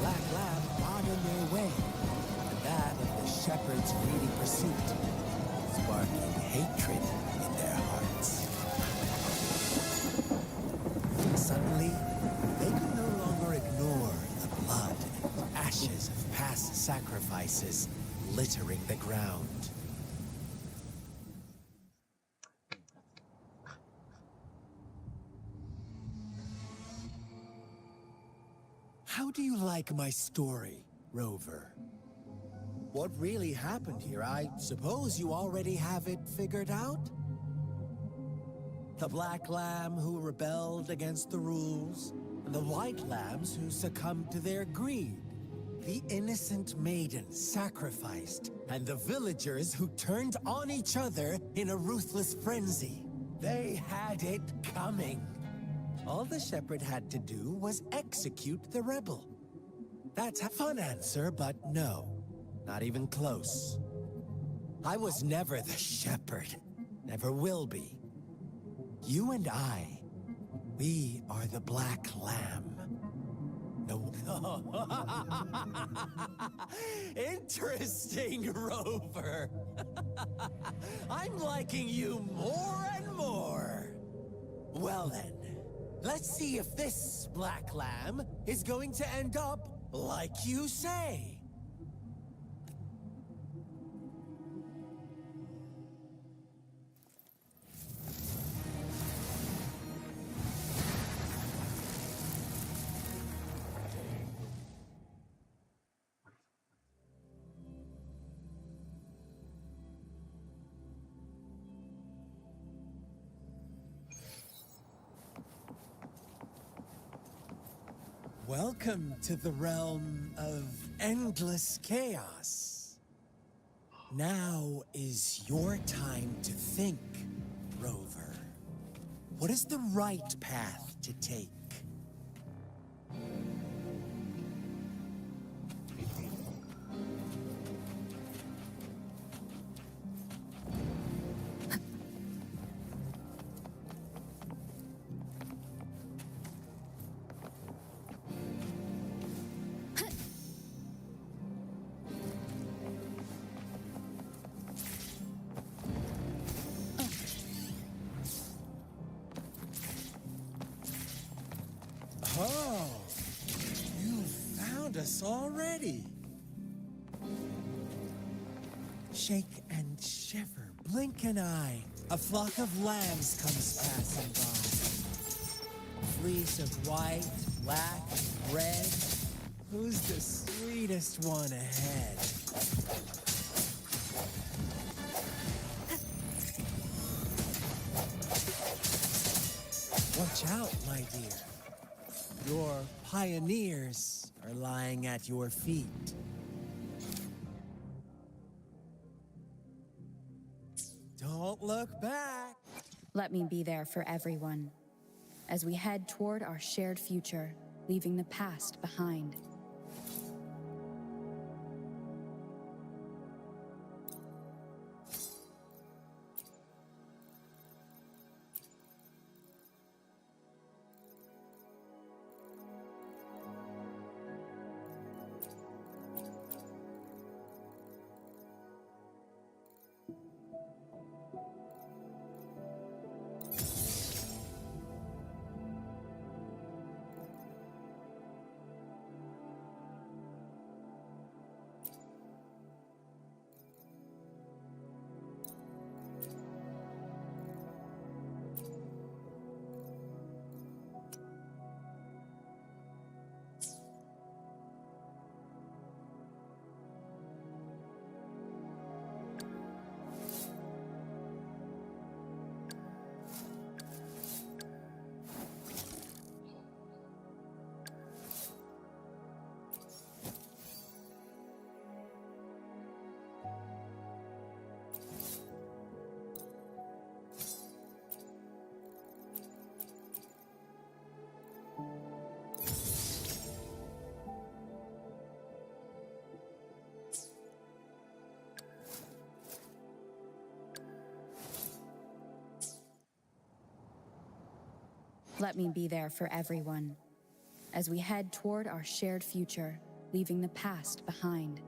Black lamb got in their way, and that of the shepherd's greedy pursuit, sparking hatred in their hearts. Suddenly, they could no longer ignore the blood and ashes of past sacrifices littering the ground. How do you like my story, Rover? What really happened here? I suppose you already have it figured out? The black lamb who rebelled against the rules, and the white lambs who succumbed to their greed. The innocent maiden sacrificed, and the villagers who turned on each other in a ruthless frenzy. They had it coming. All the shepherd had to do was execute the rebel. That's a fun answer, but no, not even close. I was never the shepherd, never will be. You and I, we are the black lamb. No. Interesting, Rover. I'm liking you more and more. Well then, let's see if this black lamb is going to end up like you say. Welcome to the realm of endless chaos. Now is your time to think, Rover. What is the right path to take? Oh, you found us already. Shake and shiver, blink an eye. A flock of lambs comes passing by. A fleece of white, black, and red. Who's the sweetest one ahead? Watch out, my dear. Your pioneers are lying at your feet. Don't look back.
Let me be there for everyone as we head toward our shared future, leaving the past behind. Let me be there for everyone as we head toward our shared future, leaving the past behind.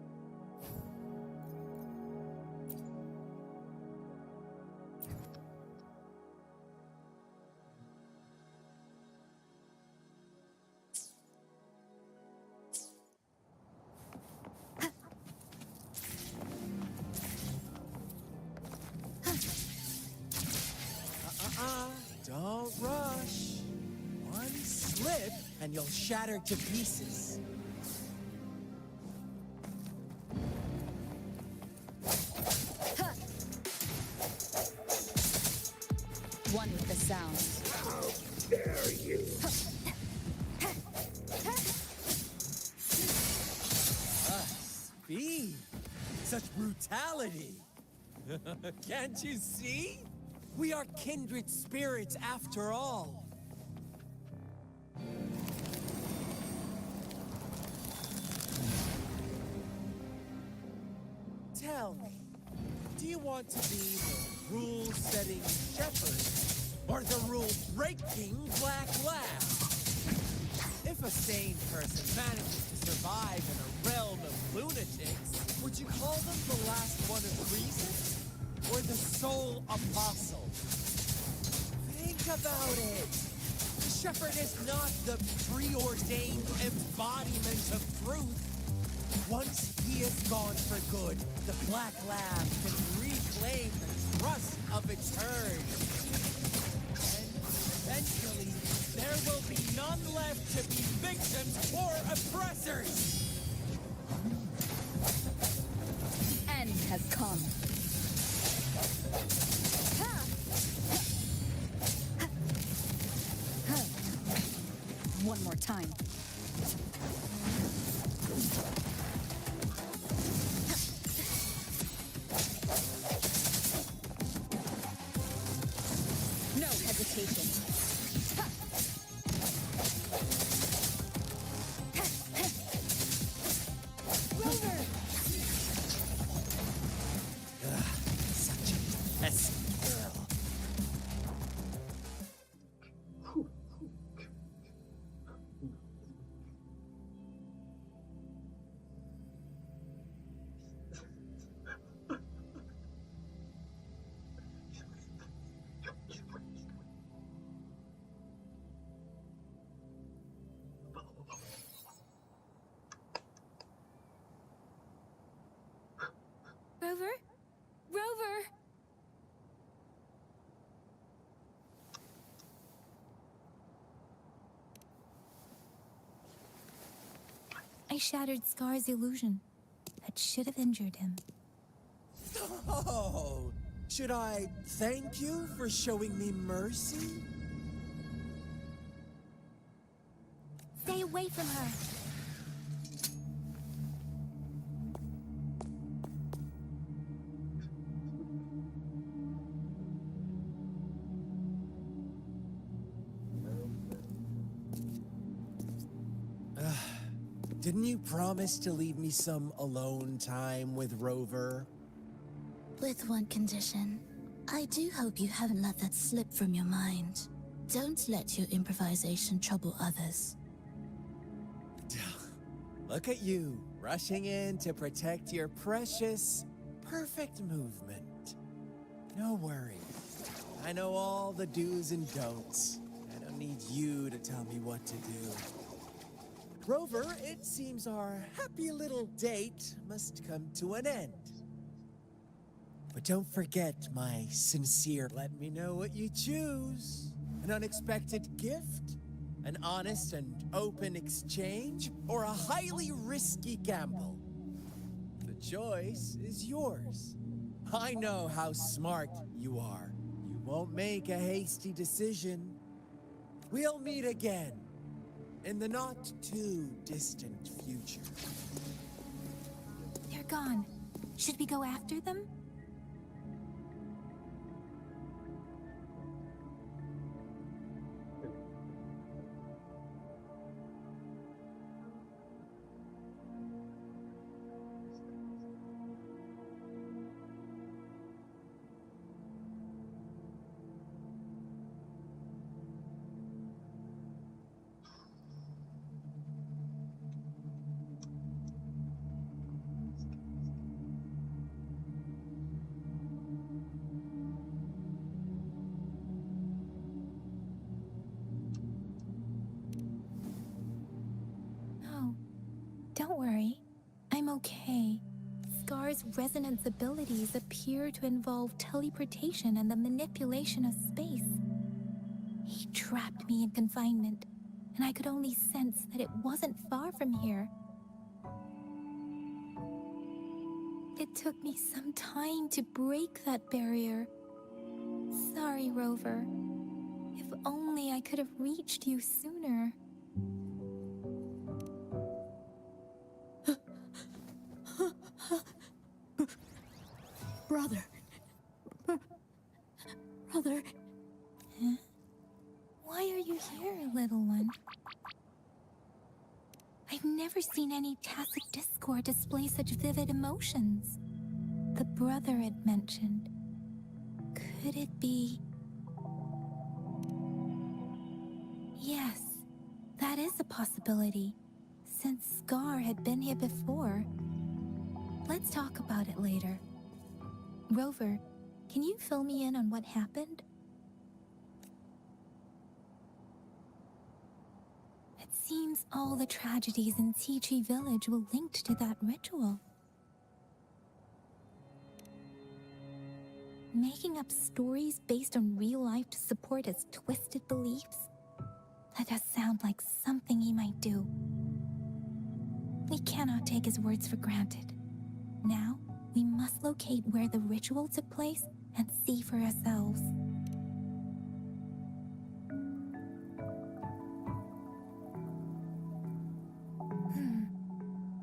Don't rush. One slip and you'll shatter to pieces.
One with the sounds.
How dare you!
Speed. Such brutality. Can't you see? We are kindred spirits after all. Tell me, do you want to be the rule-setting shepherd or the rule-breaking black lab? If a sane person manages to survive in a realm of lunatics, would you call them the last one of reason? Or the sole apostle? Think about it. The shepherd is not the preordained embodiment of truth. Once he is gone for good, the Black Lab can reclaim the trust of its herd. And eventually, there will be none left to be victims or oppressors.
End has come. One more time. No hesitation. Rover!
Such a pesky girl.
Rover? Rover! I shattered Scar's illusion. That should have injured him.
Oh, should I thank you for showing me mercy?
Stay away from her.
Didn't you promise to leave me some alone time with Rover?
With one condition. I do hope you haven't let that slip from your mind. Don't let your improvisation trouble others.
Look at you, rushing in to protect your precious, perfect movement. No worries. I know all the do's and don'ts. I don't need you to tell me what to do. Rover, it seems our happy little date must come to an end. But don't forget my sincere let me know what you choose. An unexpected gift? An honest and open exchange? Or a highly risky gamble? The choice is yours. I know how smart you are. You won't make a hasty decision. We'll meet again. In the not-too-distant future.
They're gone. Should we go after them? Don't worry. I'm okay. Scar's resonance abilities appear to involve teleportation and the manipulation of space. He trapped me in confinement, and I could only sense that it wasn't far from here. It took me some time to break that barrier. Sorry, Rover. If only I could have reached you sooner.
Brother. Brother.
Huh? Why are you here, little one? I've never seen any tacit discord display such vivid emotions. The brother it mentioned. Could it be... Yes, that is a possibility, since Scar had been here before. Let's talk about it later. Rover, can you fill me in on what happened? It seems all the tragedies in Tea Tree Village were linked to that ritual. Making up stories based on real life to support his twisted beliefs? That does sound like something he might do. We cannot take his words for granted. Now, we must locate where the ritual took place and see for ourselves.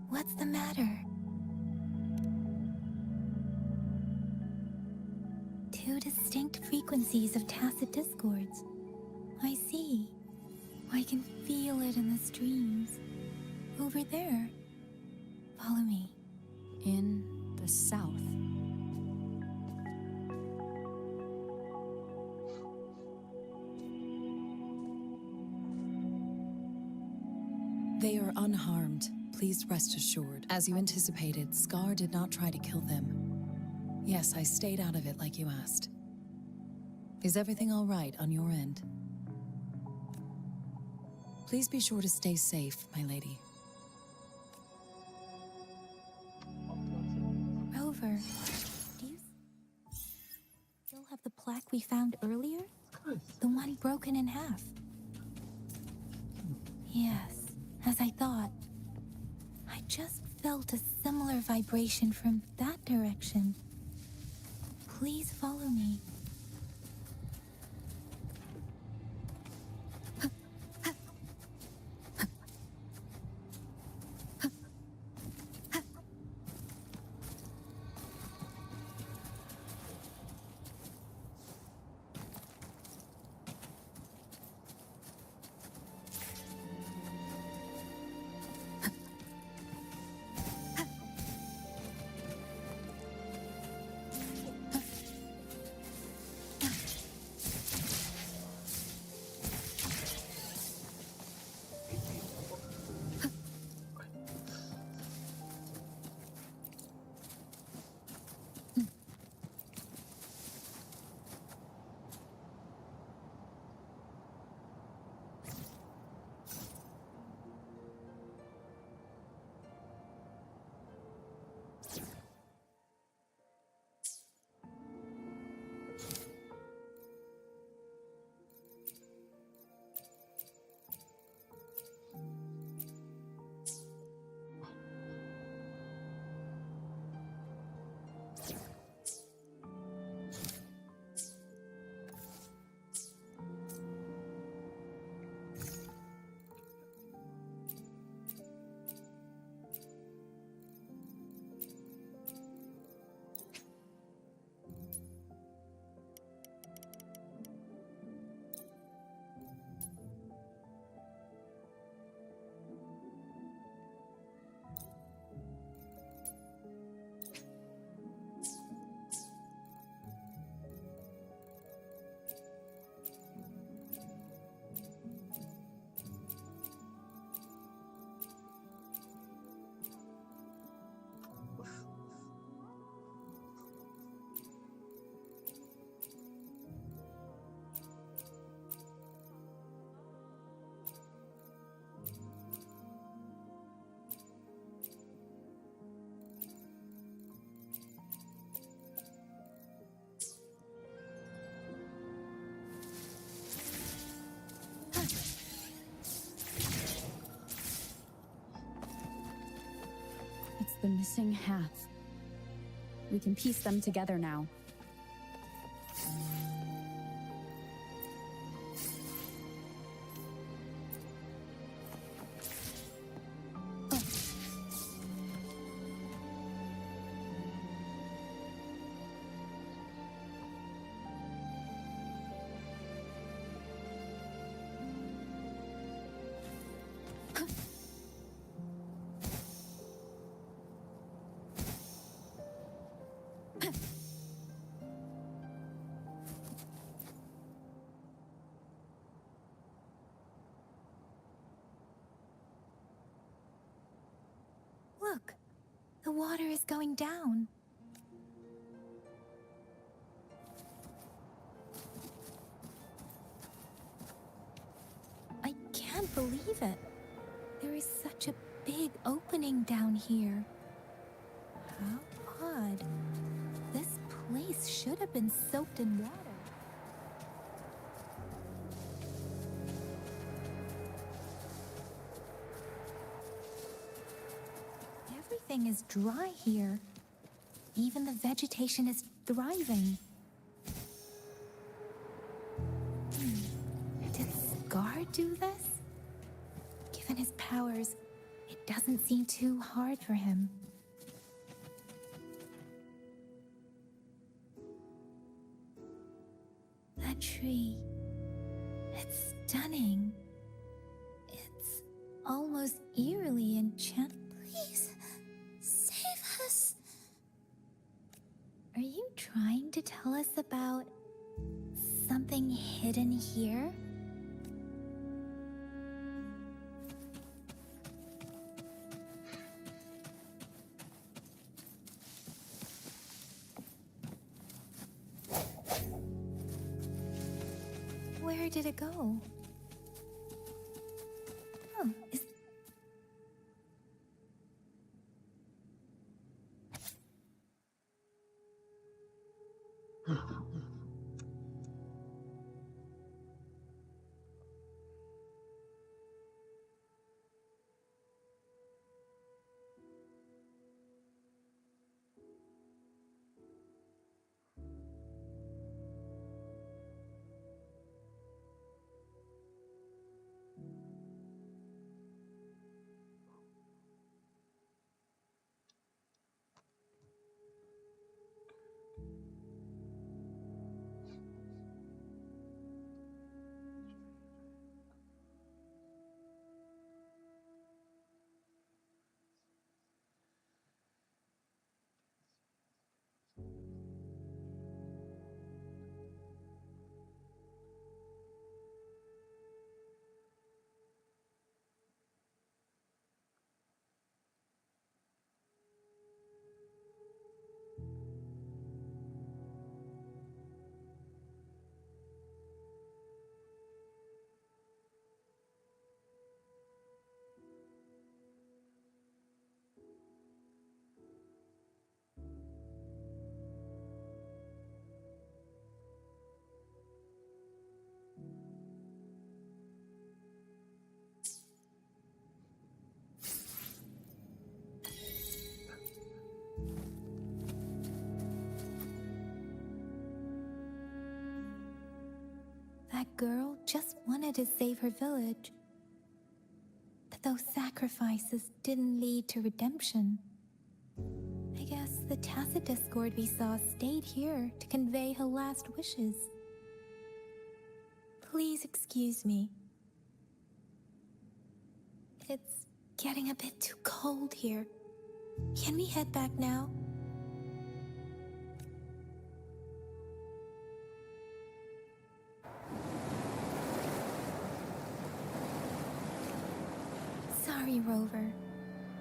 What's the matter? Two distinct frequencies of tacit discords. I see. I can feel it in the streams. Over there. Follow me.
In the south.
They are unharmed. Please rest assured. As you anticipated, Scar did not try to kill them. Yes, I stayed out of it like you asked. Is everything all right on your end? Please be sure to stay safe, my lady.
Rover, do you still have the plaque we found earlier? The one broken in half. Yes, as I thought. I just felt a similar vibration from that direction. Please follow me.
The missing half. We can piece them together now.
Look, the water is going down. I can't believe it. There is such a big opening down here. How odd. This place should have been soaked in water. Everything is dry here. Even the vegetation is thriving. Did Scar do this? Given his powers, it doesn't seem too hard for him. That tree. It's stunning. It's almost eerily enchanted. Please, save us. Are you trying to tell us about something hidden here? Where did it go? Oh, is... That girl just wanted to save her village. But those sacrifices didn't lead to redemption. I guess the tacit discord we saw stayed here to convey her last wishes. Please excuse me. It's getting a bit too cold here. Can we head back now? Sorry, Rover.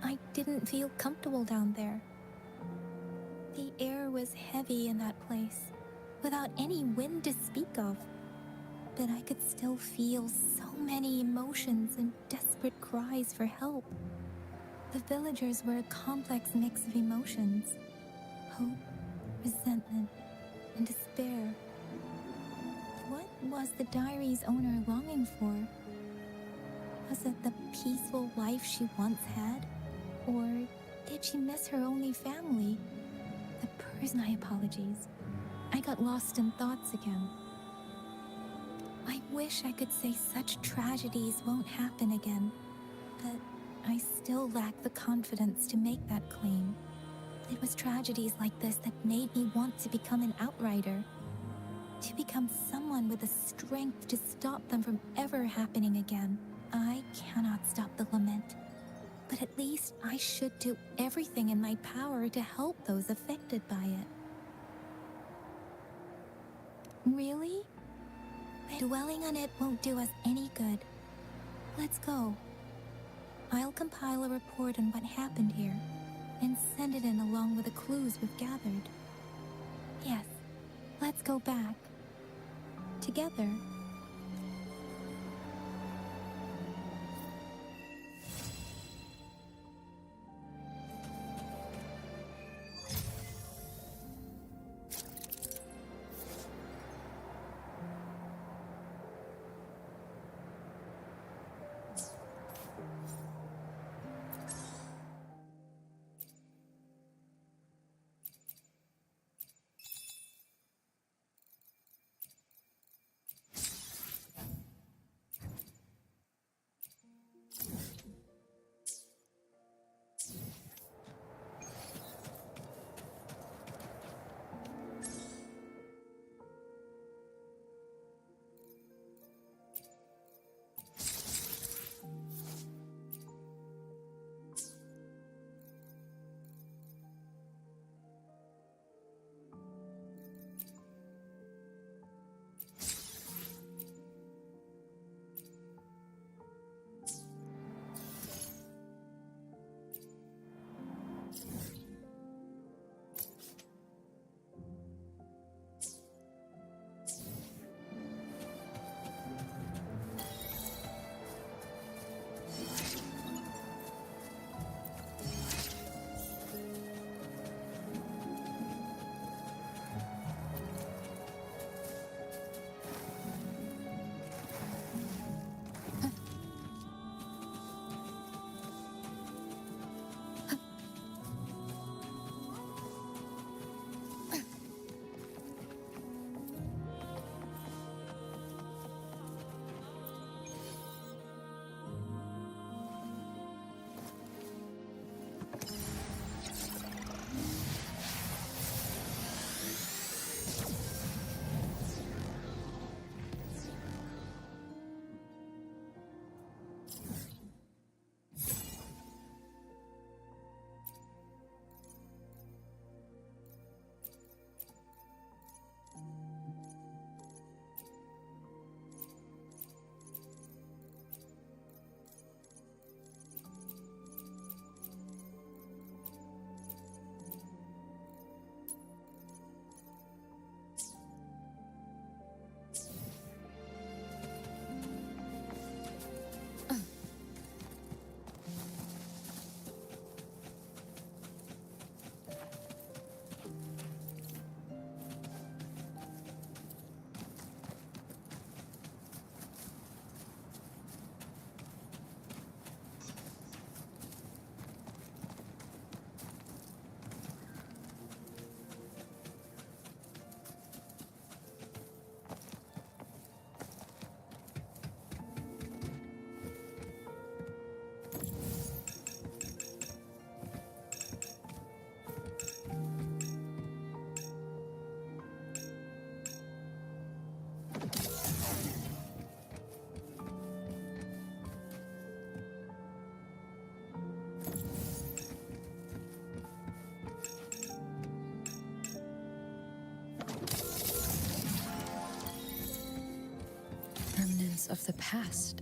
I didn't feel comfortable down there. The air was heavy in that place, without any wind to speak of. But I could still feel so many emotions and desperate cries for help. The villagers were a complex mix of emotions. Hope, resentment, and despair. What was the diary's owner longing for? Was it the peaceful life she once had? Or did she miss her only family? My apologies. I got lost in thoughts again. I wish I could say such tragedies won't happen again, but I still lack the confidence to make that claim. It was tragedies like this that made me want to become an outrider, to become someone with the strength to stop them from ever happening again. I cannot stop the lament, but at least I should do everything in my power to help those affected by it. Really? Dwelling on it won't do us any good. Let's go. I'll compile a report on what happened here and send it in along with the clues we've gathered. Yes, let's go back. Together.
Remnants of the past.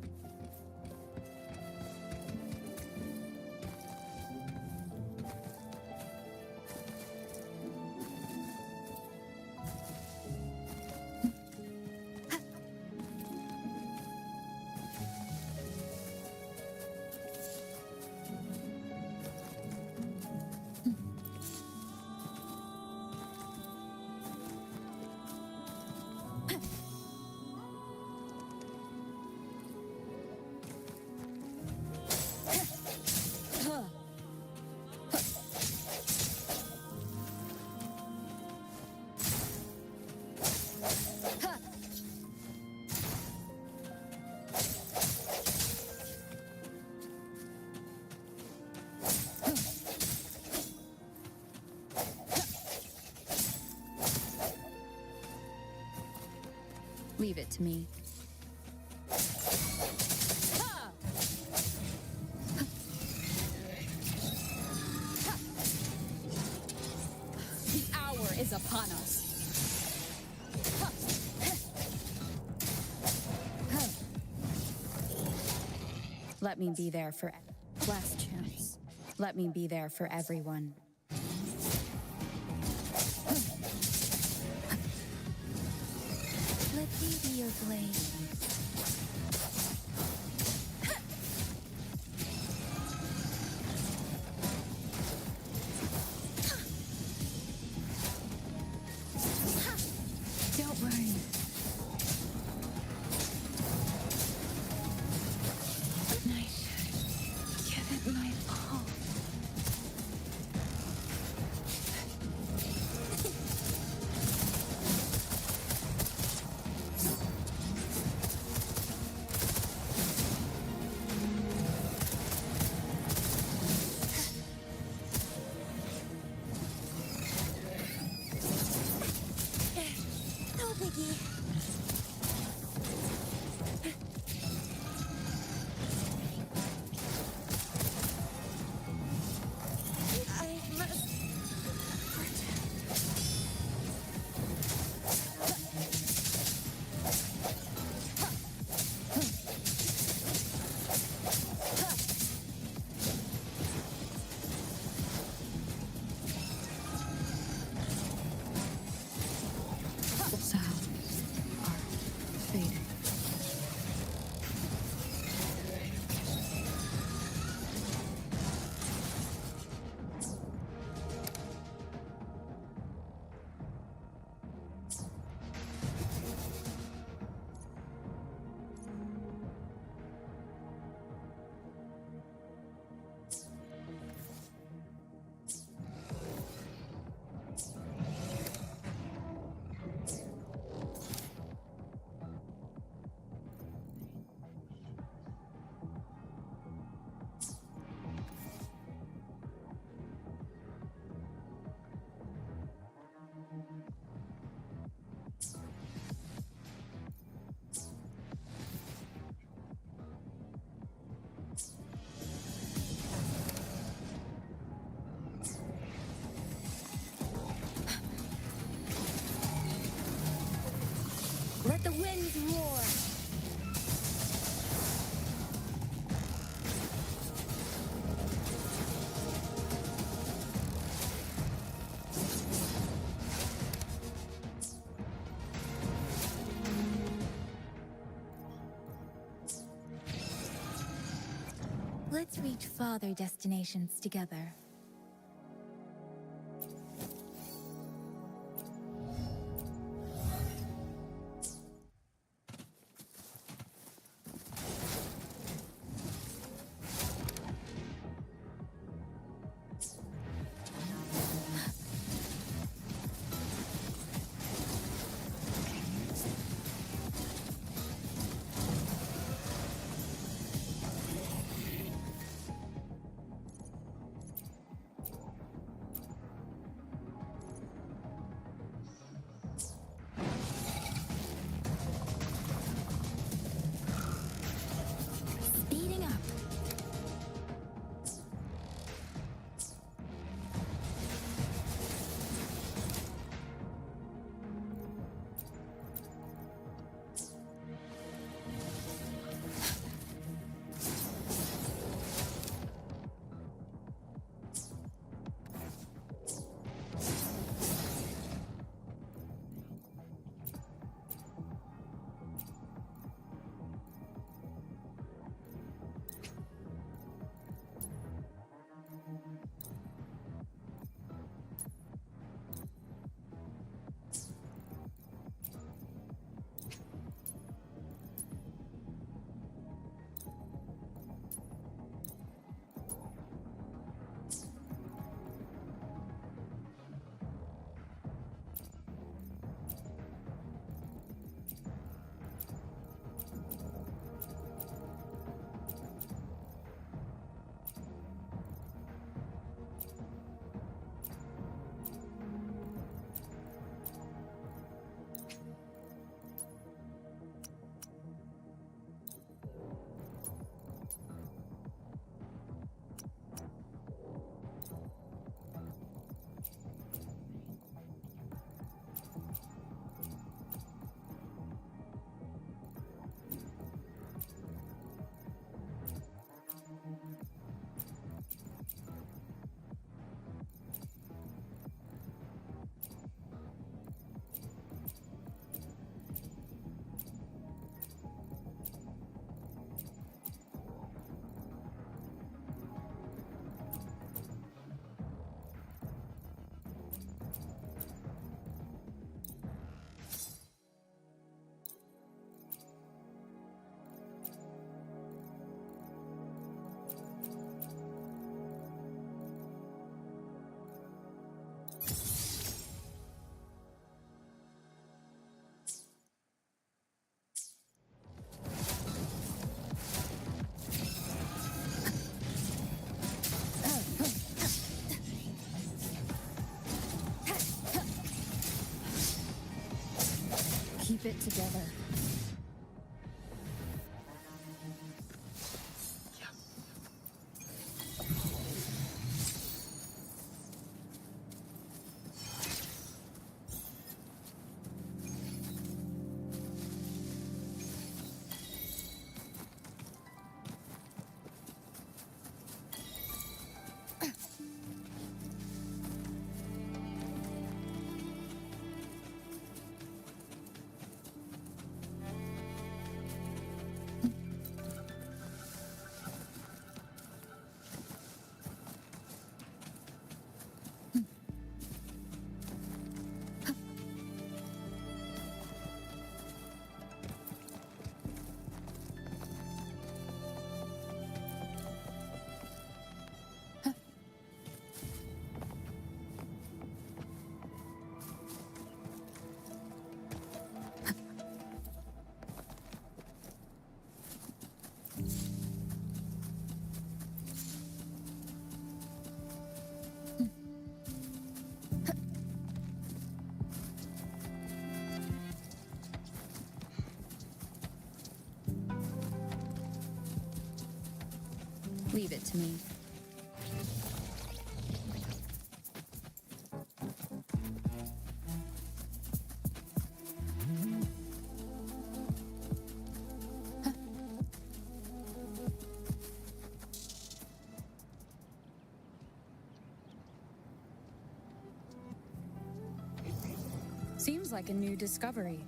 Leave it to me. The hour is upon us. Let me be there for last chance. Let me be there for everyone.
Let me be your blade.
Don't worry. Night. Give it my all.
No biggie. I must
Sounds are fading.
let the winds roar. Let's reach farther destinations together.
Keep it together. Leave it to me. Seems like a new discovery.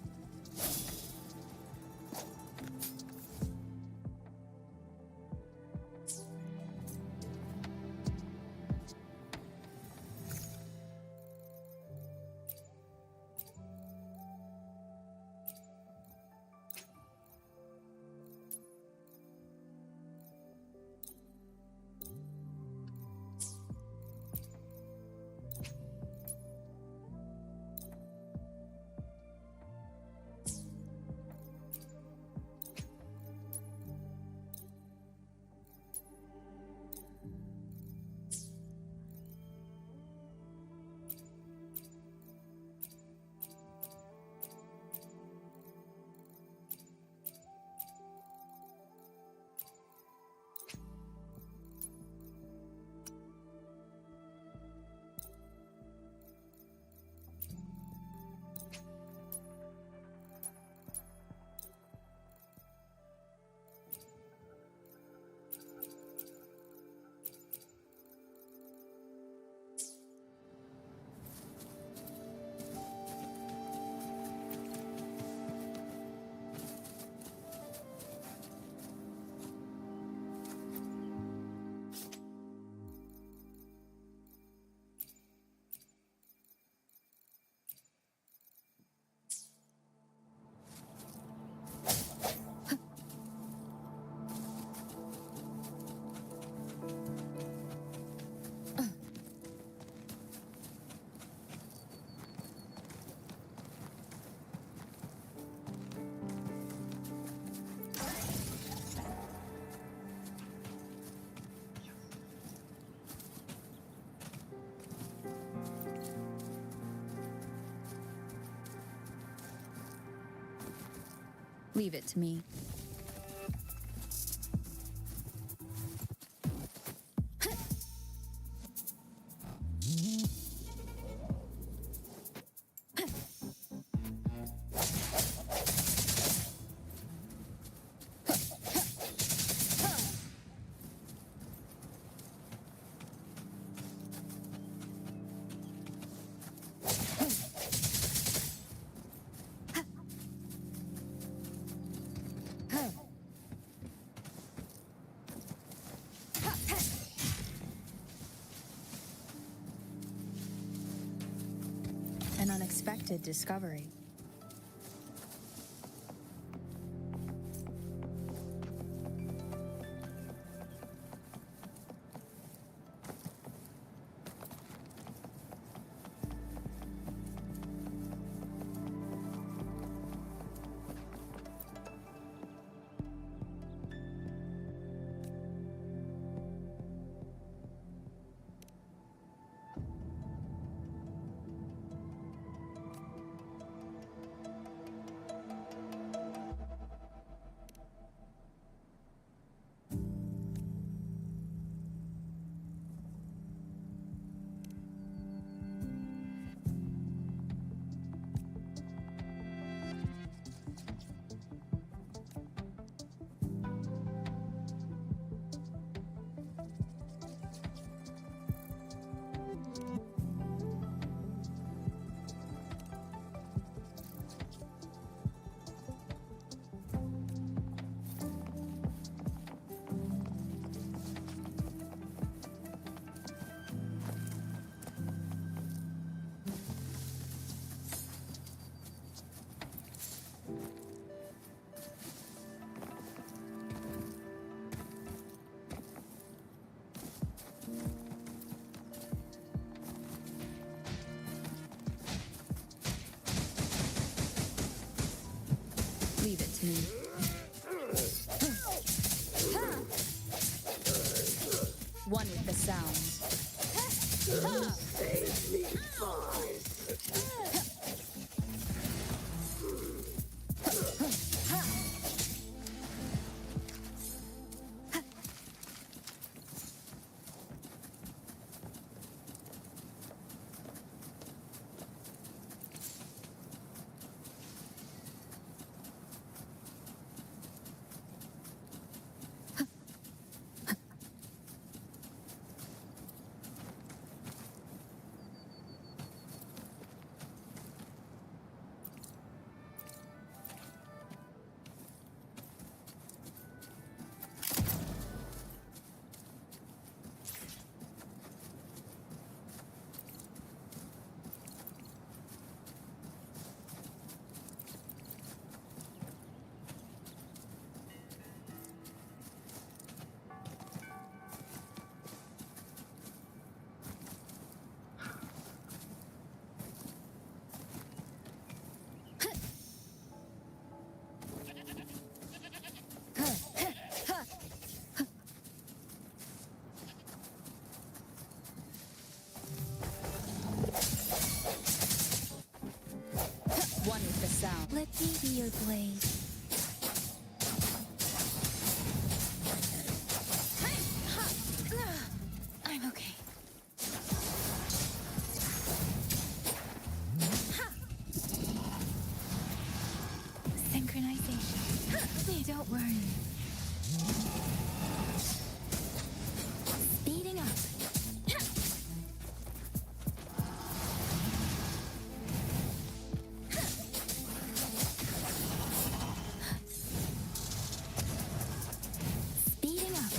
Leave it to me. An unexpected discovery. One with the sound.
Save me, fine.
One with the sound.
Let me be your blade. I'm okay. Synchronization. Don't worry. Speeding up. Speeding up.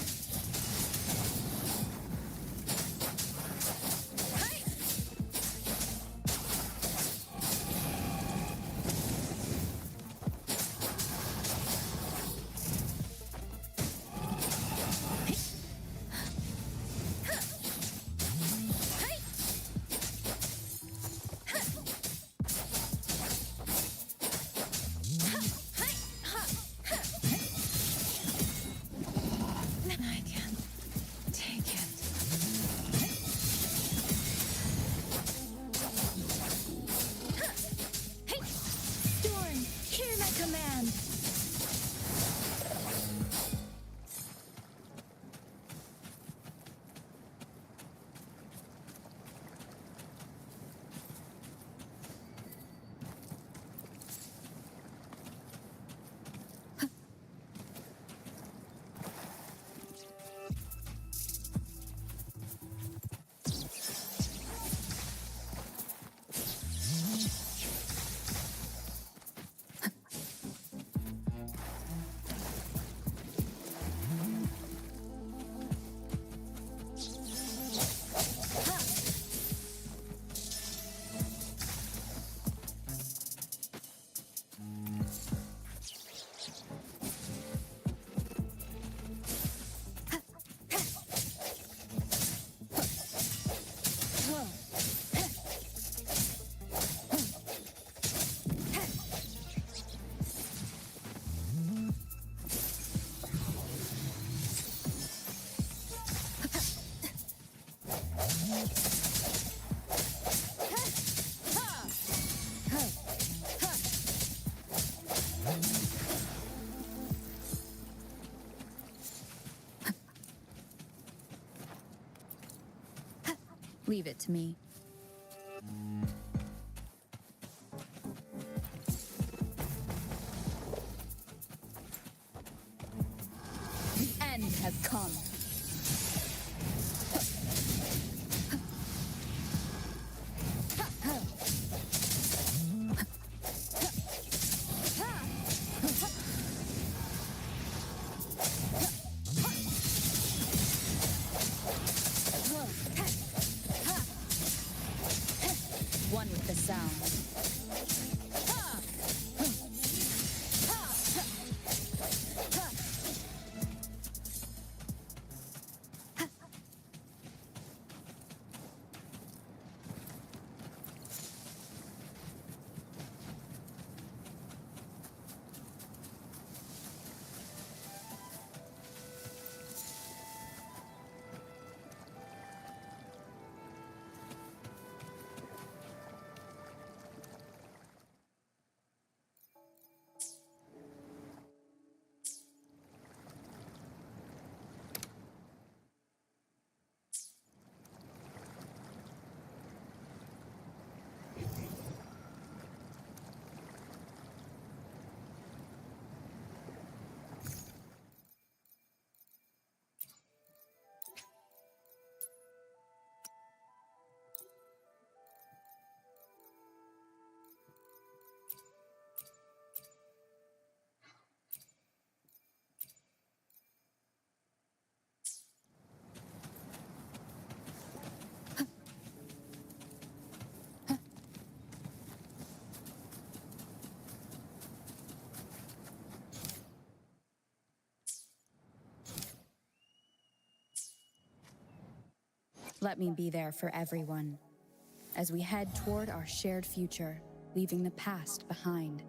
I can't take it. Storm, hear my command.
Leave it to me. The end has come. One with the sound. Let me be there for everyone as we head toward our shared future, leaving the past behind.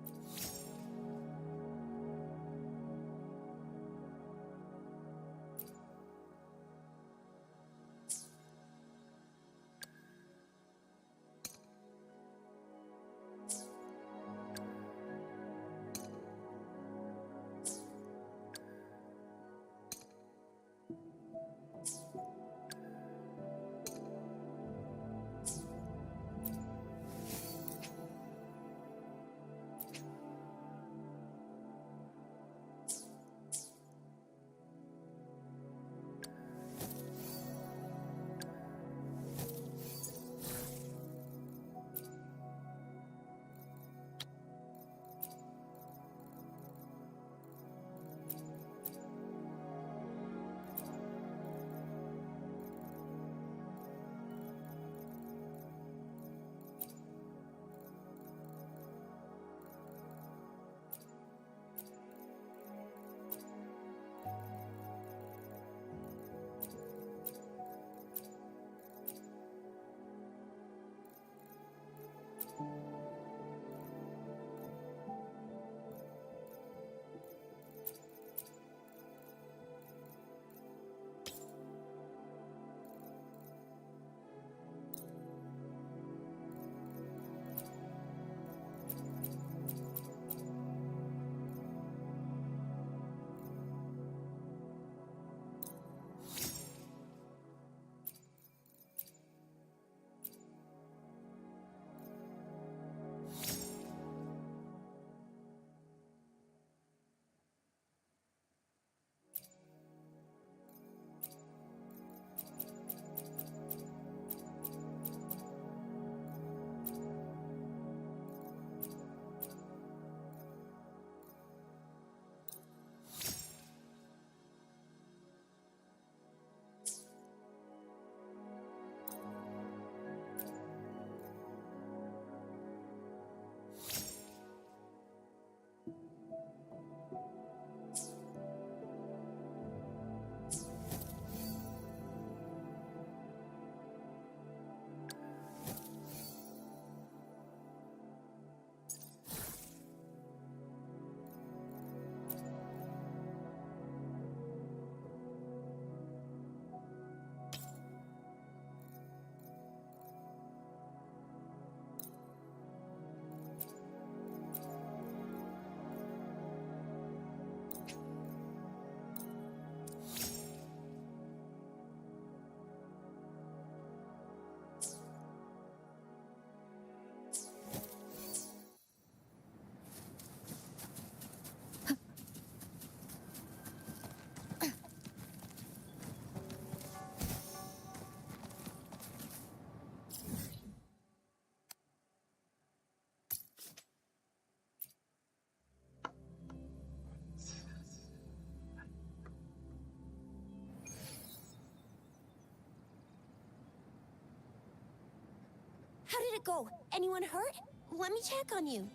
How did it go? Anyone hurt? Let me check on you.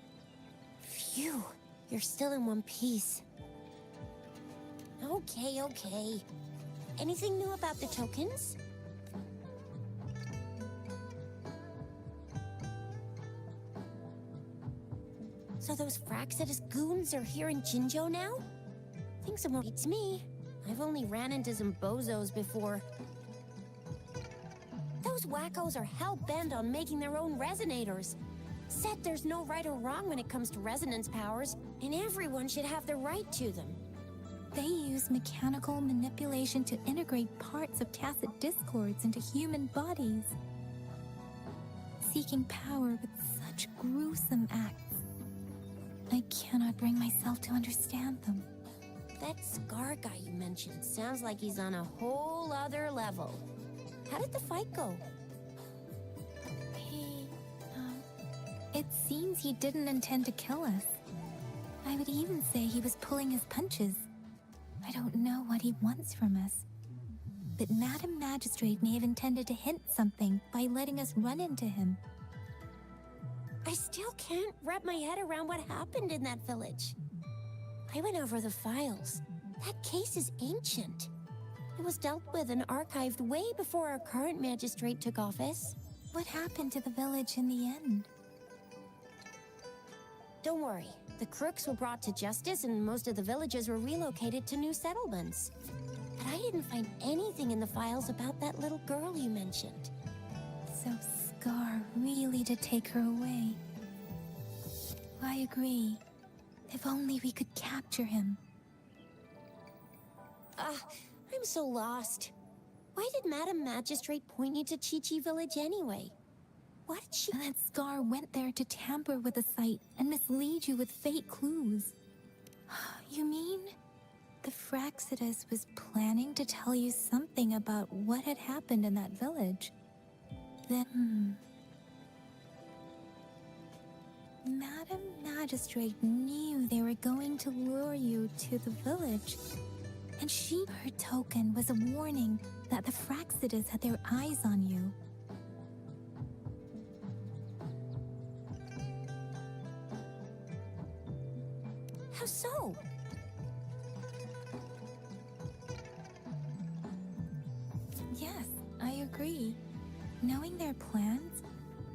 Phew, you're still in one piece. Okay. Anything new about the tokens? So those Fraxidus goons are here in Jinzhou now? Thinks it beats me. I've only ran into some bozos before. Those wackos are hell-bent on making their own resonators. Said there's no right or wrong when it comes to resonance powers, and everyone should have the right to them.
They use mechanical manipulation to integrate parts of tacit discords into human bodies, seeking power with such gruesome acts. I cannot bring myself to understand them.
That Scar guy you mentioned sounds like he's on a whole other level. How did the fight go?
It seems he didn't intend to kill us. I would even say he was pulling his punches. I don't know what he wants from us. But Madam Magistrate may have intended to hint something by letting us run into him.
I still can't wrap my head around what happened in that village. I went over the files. That case is ancient. It was dealt with and archived way before our current magistrate took office.
What happened to the village in the end?
Don't worry. The crooks were brought to justice and most of the villagers were relocated to new settlements. But I didn't find anything in the files about that little girl you mentioned.
So Scar really did take her away. I agree. If only we could capture him.
I'm so lost. Why did Madam Magistrate point you to Chi-Chi Village anyway? What did she—
And that Scar went there to tamper with the site and mislead you with fake clues. You mean the Fraxidus was planning to tell you something about what had happened in that village? Then, Madam Magistrate knew they were going to lure you to the village. And her token was a warning that the Fraxidus had their eyes on you.
How so?
Yes, I agree. Knowing their plans,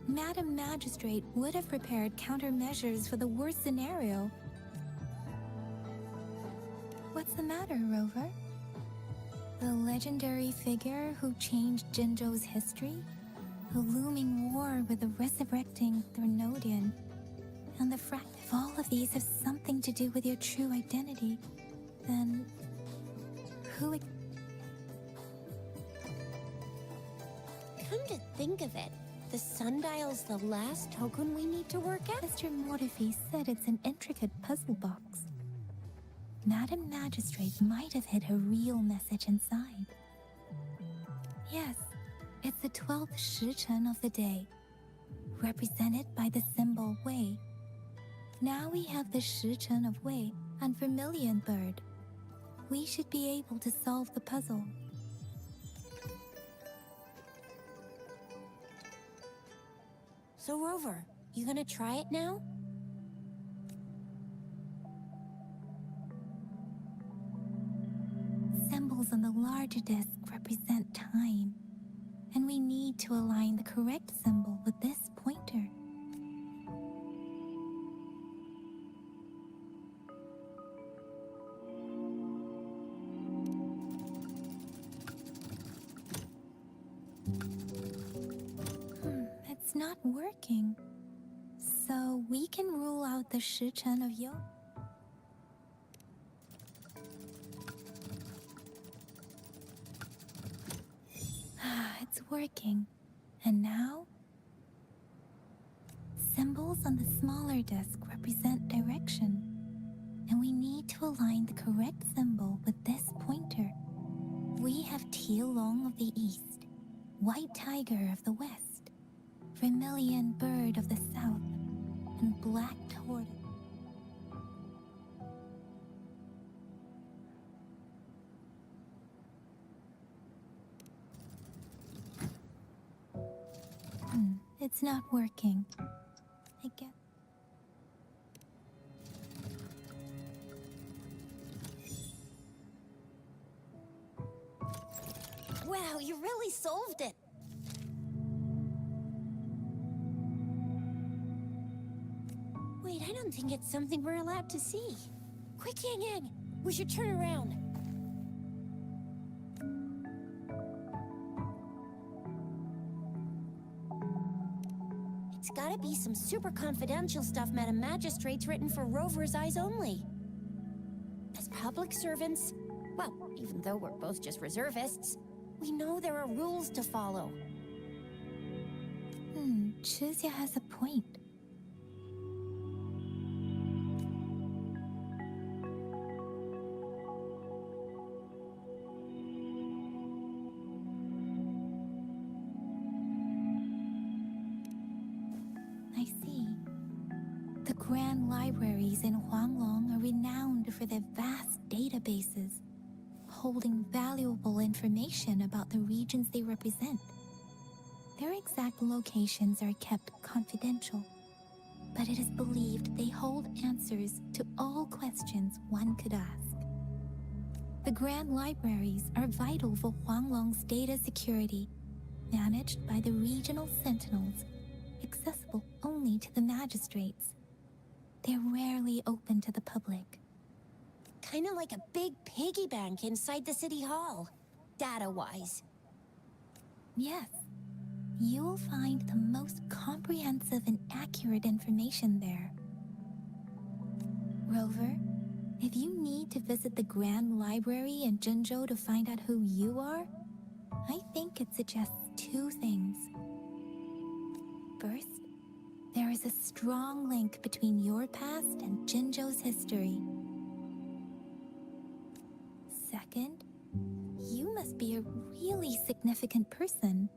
Madam Magistrate would have prepared countermeasures for the worst scenario. What's the matter, Rover? The legendary figure who changed Jinzhou's history? The looming war with the resurrecting Threnodian? And the if all of these have something to do with your true identity, then who—
Come to think of it, the sundial's the last token we need to work out?
Mr. Mortefi said it's an intricate puzzle box. Madam Magistrate might have hid her real message inside. Yes, it's the 12th Shichen of the day, represented by the symbol Wei. Now we have the Shichen of Wei and Vermilion Bird. We should be able to solve the puzzle.
So Rover, you gonna try it now?
Symbols on the larger disc represent time, and we need to align the correct symbol with this pointer. It's not working. So we can rule out the Shichen of Yo. It's working. And now? Symbols on the smaller disc represent direction. And we need to align the correct symbol with this pointer. We have Tielong of the east, White Tiger of the west, Vermilion Bird of the south, and Black Tortoise. It's not working. I guess.
Wow, you really solved it! Wait, I don't think it's something we're allowed to see. Quick, Yang Yang! We should turn around. It's gotta be some super confidential stuff Madam Magistrate's written for Rover's eyes only. As public servants, well, even though we're both just reservists, we know there are rules to follow.
Chuzia has a point. I see. The grand libraries in Huanglong are renowned for their vast databases, holding valuable information about the regions they represent. Their exact locations are kept confidential, but it is believed they hold answers to all questions one could ask. The Grand Libraries are vital for Huanglong's data security, managed by the regional sentinels, accessible only to the magistrates. They're rarely open to the public.
Kinda like a big piggy bank inside the city hall, data-wise.
Yes, you'll find the most comprehensive and accurate information there. Rover, if you need to visit the Grand Library in Jinzhou to find out who you are, I think it suggests two things. First, there is a strong link between your past and Jinzhou's history. Second, you must be a really significant person.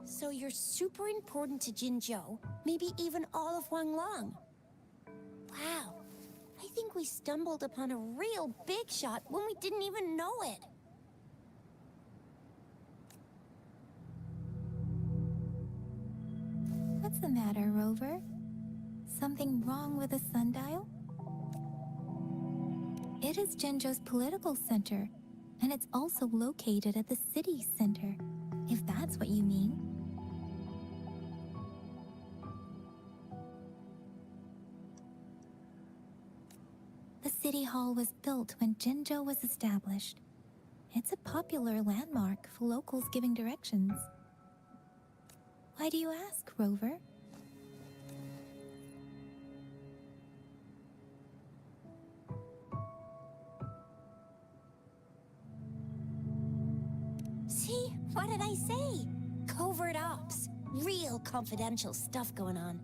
So you're super important to Jinzhou, maybe even all of Huanglong. Wow, I think we stumbled upon a real big shot when we didn't even know it.
What's the matter, Rover? Something wrong with the sundial? It is Jinzhou's political center, and it's also located at the city center, if that's what you mean. The city hall was built when Jinzhou was established. It's a popular landmark for locals giving directions. Why do you ask, Rover?
See? What did I say? Covert ops. Real confidential stuff going on.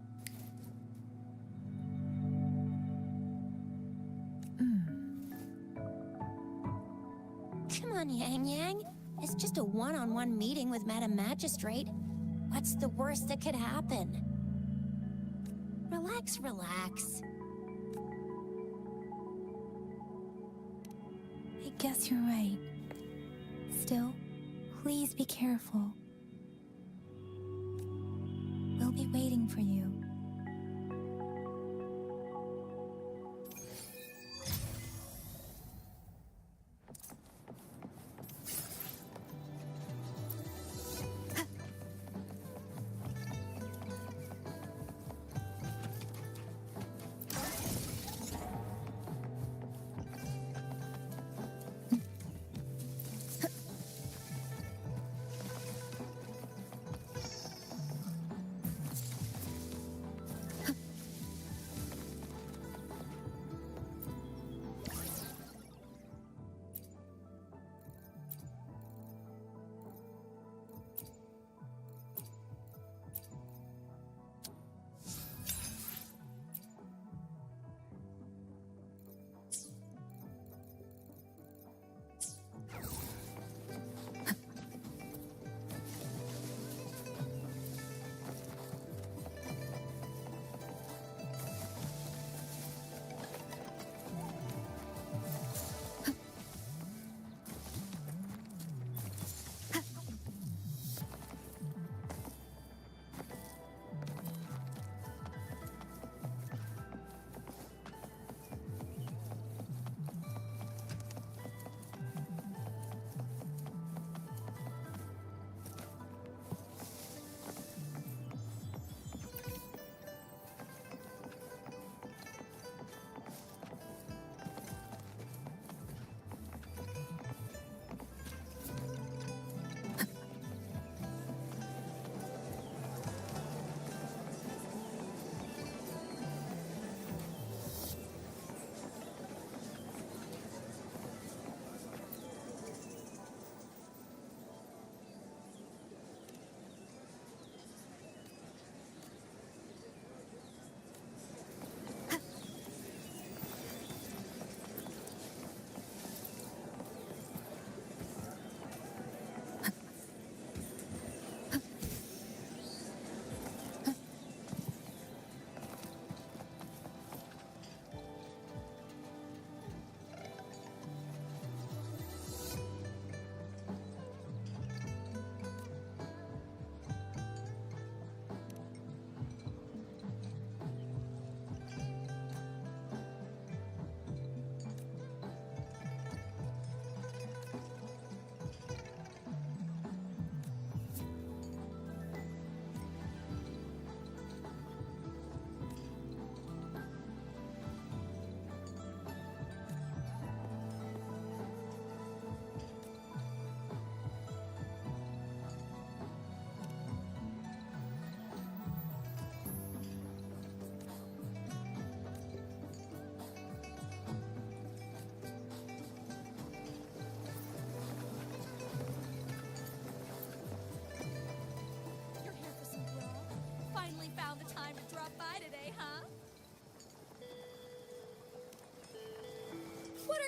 Come on, Yang Yang. It's just a one-on-one meeting with Madam Magistrate. What's the worst that could happen? Relax, relax.
I guess you're right. Still, please be careful. We'll be waiting for you.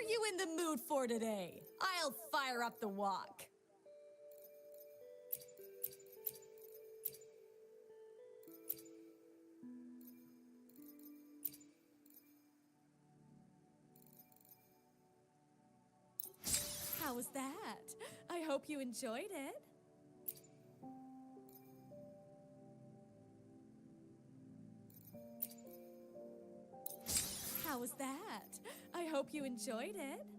you in the mood for today? I'll fire up the walk. How was that? I hope you enjoyed it. How was that? I hope you enjoyed it.